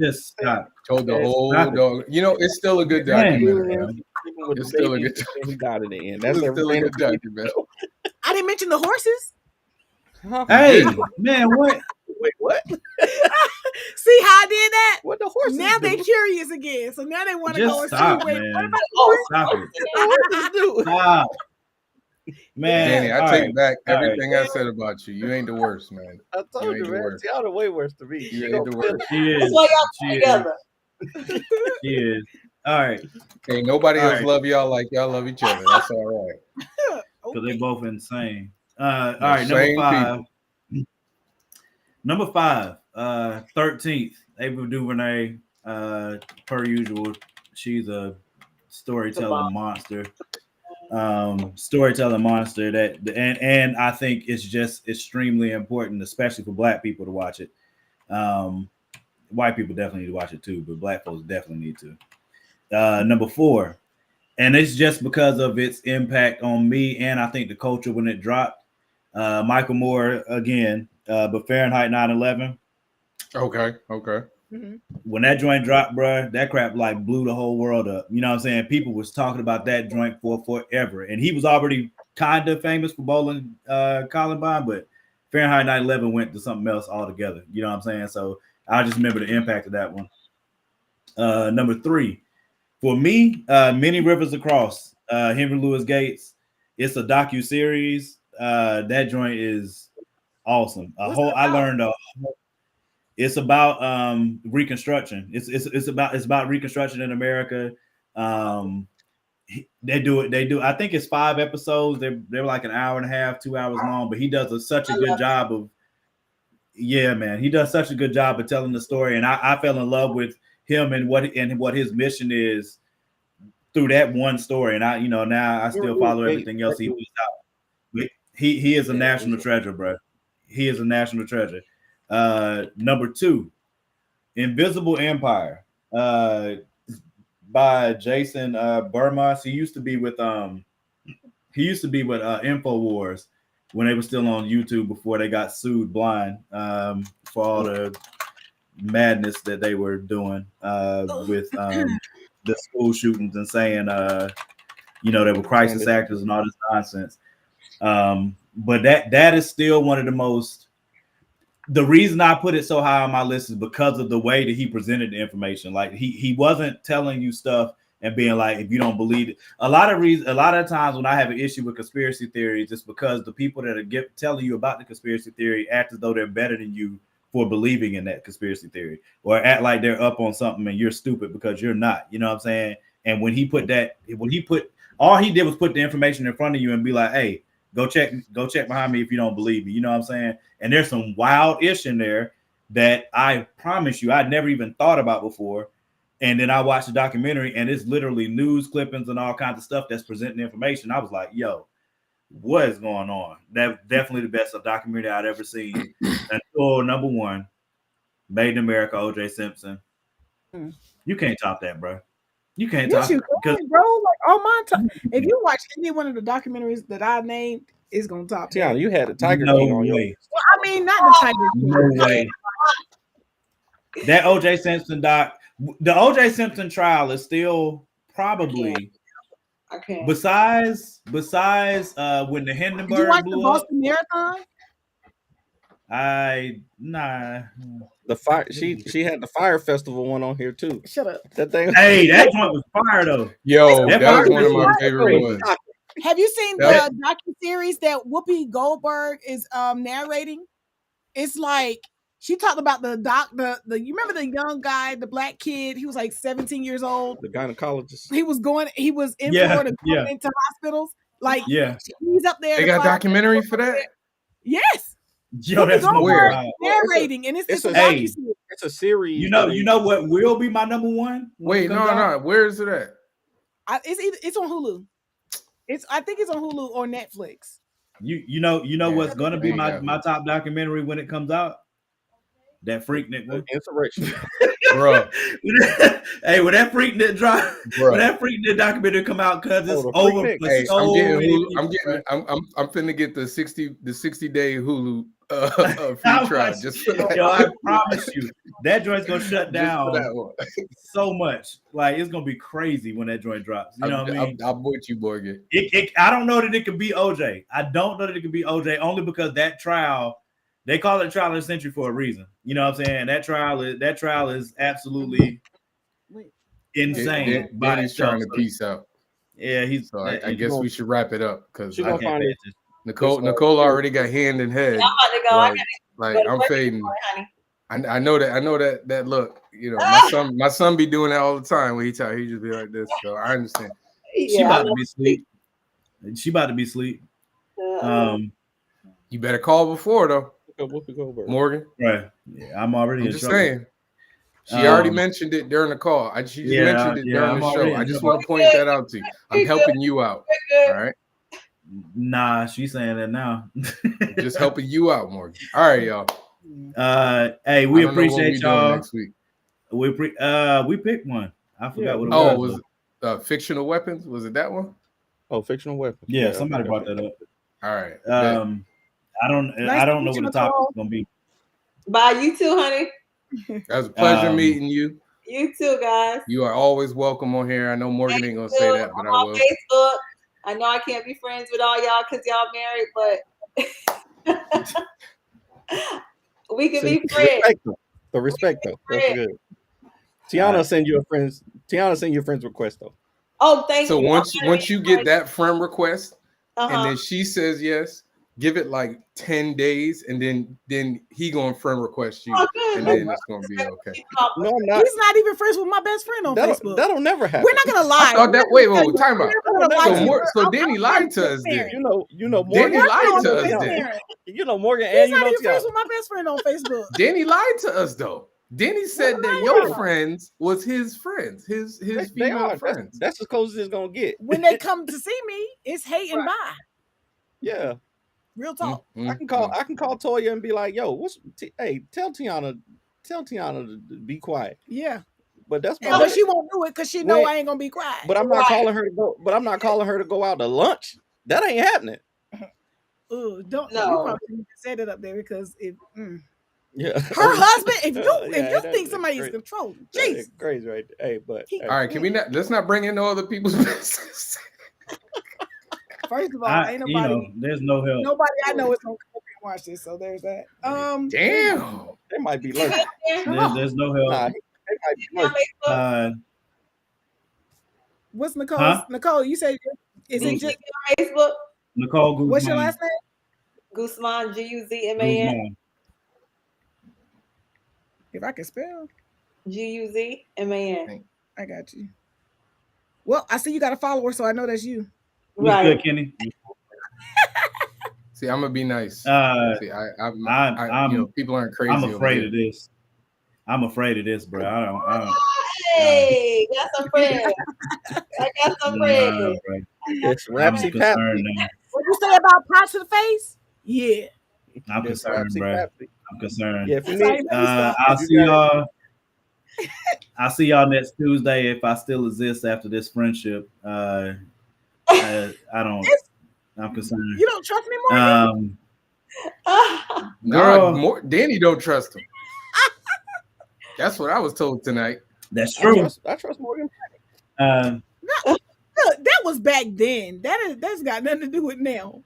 just stop. Told the whole dog. You know, it's still a good documentary. It's still a good. He got it in. That's still a good documentary. I didn't mention the horses. Hey, man, what? Wait, what? See how I did that? What the horses? Now they're curious again, so now they want to go and stop, see. Wait, man. what about the Stop it. Stop. Man, Danny, I take back everything I said about you. You ain't the worst, man. I told you, man. Tiana way worse than me. You ain't the worst. She is. That's why y'all together. She is. All right. Hey, nobody else love y'all like y'all love each other. That's all right. Because they both insane. All right, number 5. Number 5, 13th, Ava DuVernay. Per usual, she's a storytelling monster. Storytelling monster and I think it's just extremely important, especially for Black people to watch it. White people definitely need to watch it too, but Black folks definitely need to. Number 4, and it's just because of its impact on me and I think the culture when it dropped. Michael Moore again, but Fahrenheit 9/11. Okay. Mm-hmm. When that joint dropped, bro, that crap like blew the whole world up. You know what I'm saying? People was talking about that joint for forever, and he was already kind of famous for bowling Columbine, but Fahrenheit 9/11 went to something else altogether. You know what I'm saying? So I just remember the impact of that one. Number 3, for me, Many Rivers Across, Henry Louis Gates. It's a docuseries. That joint is awesome. I learned it's about Reconstruction. It's about Reconstruction in America. They do. I think it's 5 episodes. They're like an hour and a half, 2 hours long. But he does such a good job of. Yeah, man, he does such a good job of telling the story, and I fell in love with him and what his mission is through that one story. And now I still follow everything else he puts out. He is a national treasure, bro. He is a national treasure. Number 2, Invisible Empire, by Jason Burmas. He used to be with InfoWars when they were still on YouTube before they got sued blind for all the madness that they were doing with the school shootings and saying they were crisis actors and all this nonsense. But that is still one of the most. The reason I put it so high on my list is because of the way that he presented the information. Like he wasn't telling you stuff and being like, if you don't believe it. A lot of times when I have an issue with conspiracy theories, it's because the people that are telling you about the conspiracy theory act as though they're better than you for believing in that conspiracy theory, or act like they're up on something and you're stupid because you're not. You know what I'm saying? And when he put all he did was put the information in front of you and be like, hey, go check behind me if you don't believe me. You know what I'm saying? And there's some wild ish in there that I promise you I'd never even thought about before. And then I watched the documentary and it's literally news clippings and all kinds of stuff that's presenting information. I was like, yo, what is going on? That's definitely the best documentary I'd ever seen. Until number 1, Made in America, O.J. Simpson. You can't top that, bro. You can't top it. Bro. Like all my time. If you watch any one of the documentaries that I named, it's gonna top. Tiana, you had the Tiger King on your. Well, I mean, not the Tiger King. No way. That O.J. Simpson doc, the O.J. Simpson trial is still probably. I can't. Besides when the Hindenburg Did you watch blew the Boston up, Marathon? Nah. The fire. She had the Fire Festival one on here too. Shut up. That thing. Hey, that joint was fire though. Yo, That that was Fire one of my Festival favorite was ones. Have you seen That- the docuseries that Whoopi Goldberg is narrating? It's like she talked about the you remember the young guy, the black kid, he was like 17 years old. The gynecologist. He was in Yeah, Florida going yeah. into hospitals. Like Yeah. he's up there. They the got fire- documentary for that? Yes. Yo, that's Whoopi no Goldberg wild. narrating, and it's a hey, docuseries. It's a series. You know what will be my number one? Wait, no. Where is it at? It's on Hulu. I think it's on Hulu or Netflix. You know what's gonna be my top documentary when it comes out? That Freaknik one. Insurrection. Bro. Hey, when that Freaknik drop, Bro. when that Freaknik documentary come out, cuz it's the over. Freaknik. Hey, So I'm finna get the 60-day Hulu free trial just for that. Yo, I promise you, that joint's gonna shut Just down for that one. so much. Like it's gonna be crazy when that joint drops. You know what I mean? I'm with you, Morgan. I don't know that it could be OJ. I don't know that it could be OJ only because that trial, they call it trial of the century for a reason. You know what I'm saying? That trial is absolutely insane. Danny's trying to peace out. Yeah, So I guess we should wrap it up because I can't pay attention. Nicole already got hand in head. I'm about to go. Like I'm fading. Honey. I know that look. You know, my son be doing that all the time when he just be like this. So I understand. She about to be asleep. She about to be asleep. You better call before though. Whoopi Goldberg. Morgan. Right. Yeah, I'm already. I'm just saying. She already mentioned it during the call. She just mentioned it during the show. I just want to point that out to you. I'm helping you out. All right. Nah, she's saying that now. Just helping you out, Morgan. All right, y'all. Hey, we appreciate y'all. Next week. We picked one. I forgot what it was. Was it fictional weapons? Was it that one? Oh, fictional weapons. Yeah, somebody brought that up. All right. I don't know what the topic's gonna be. Bye, you too, honey. That was a pleasure meeting you. You too, guys. You are always welcome on here. I know Morgan ain't gonna say that, but I will. Facebook. I know I can't be friends with all y'all because y'all married, but we can be friends. The respect though. That's good. Tiana send you a friends request though. Oh, thank you. So once you get that friend request, Uh-huh. and then she says yes, give it like 10 days, and then he gonna friend request you, and then it's gonna be okay. No, I'm not. He's not even friends with my best friend on Facebook. That'll never happen. We're not gonna lie. Oh, wait, time out. So Danny lied to us then. You know, Danny Morgan lied to us then. You know, Morgan He's and not you know even friends with my best friend on Facebook. Danny lied to us though. Danny said that your friends was his friends, his female friends. That's as close as it's gonna get. When they come to see me, it's hey and bye. Yeah. Real talk. I can call Toya and be like, "Yo, tell Tiana to be quiet." Yeah, but that's but she won't do it because she know I ain't gonna be quiet. But I'm not calling her to go. But I'm not calling her to go out to lunch. That ain't happening. Ooh, don't no. You probably need to set it up there because if yeah, her husband, if you think somebody is controlling, jeez, crazy, right? Hey, but all right, can we not? Let's not bring in no other people's business. First of all, ain't nobody. There's no help. Nobody I know is gonna come and watch this, so there's that. Damn, they might be lurking. There's no help. Nah, they might be lurking. What's Nicole? Huh? Nicole, you say is it just Facebook? Nicole Guzman. What's your last name? Guzman, Guzman. If I can spell. Guzman. I got you. Well, I see you got a follower, so I know that's you. Right. Good, Kenny. See, I'm gonna be nice. See, I'm people aren't crazy. I'm afraid of this. I'm afraid of this, bro. I don't. Hey, got some friends. I got some friends. It's Rapsy Pappy. What you say about pops to the face? Yeah. I'm concerned, bro. I'm concerned. Yeah, if you need, I'll see y'all. I'll see y'all next Tuesday if I still exist after this friendship. I don't. I'm concerned. You don't trust me more? Danny don't trust him. That's what I was told tonight. That's true. I trust Morgan. That was back then. That's got nothing to do with now.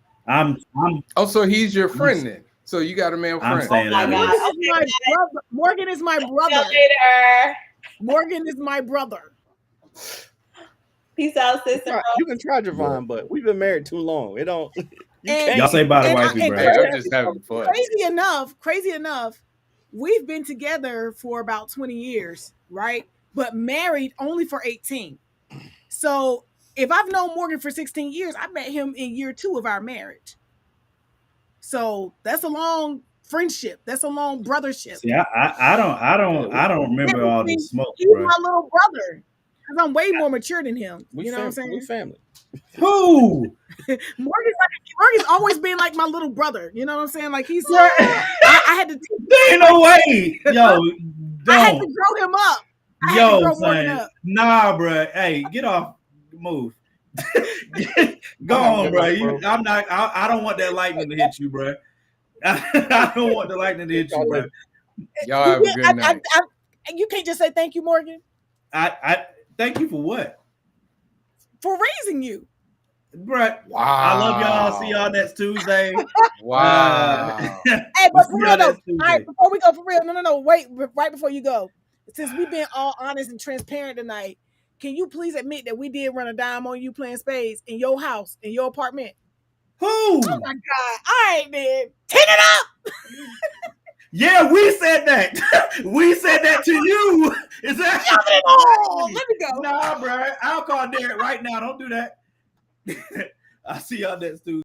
Oh, so he's your friend then? So you got a male I'm friend. saying that. Morgan is my brother. Later. Morgan is my brother. Peace out, sister. You can try Javon, but we've been married too long. It don't. Y'all say bye to wifey, bro. I'm just having fun. Crazy enough, we've been together for about 20 years, right? But married only for 18. So if I've known Morgan for 16 years, I met him in year 2 of our marriage. So that's a long friendship. That's a long brothership. See, I don't remember all the smoke. He's bro. my little brother. Because I'm way more mature than him. You know what I'm saying? We family. Who? Morgan's always been like my little brother. You know what I'm saying? Like he's I had to there ain't no way. Yo, I had to grow him up. Yo, son. Nah, bro. Hey, get off. Move. Go on, bro. I don't want that lightning to hit you, bro. I don't want the lightning to hit you, bro. Y'all have a good night. You can't just say thank you, Morgan. I thank you for what? For raising you. Bruh, wow. I love y'all. See y'all next Tuesday. Wow. Hey, but for real though, all right, before we go for real, no, wait, right before you go, since we've been all honest and transparent tonight, can you please admit that we did run a dime on you playing spades in your house, in your apartment? Who? Oh my God. All right, man. Tin it up. Yeah, we said that. We said that to you. Is that? Oh, let me go. Nah, bro. I'll call Derek right now. Don't do that. I'll see y'all next Tuesday.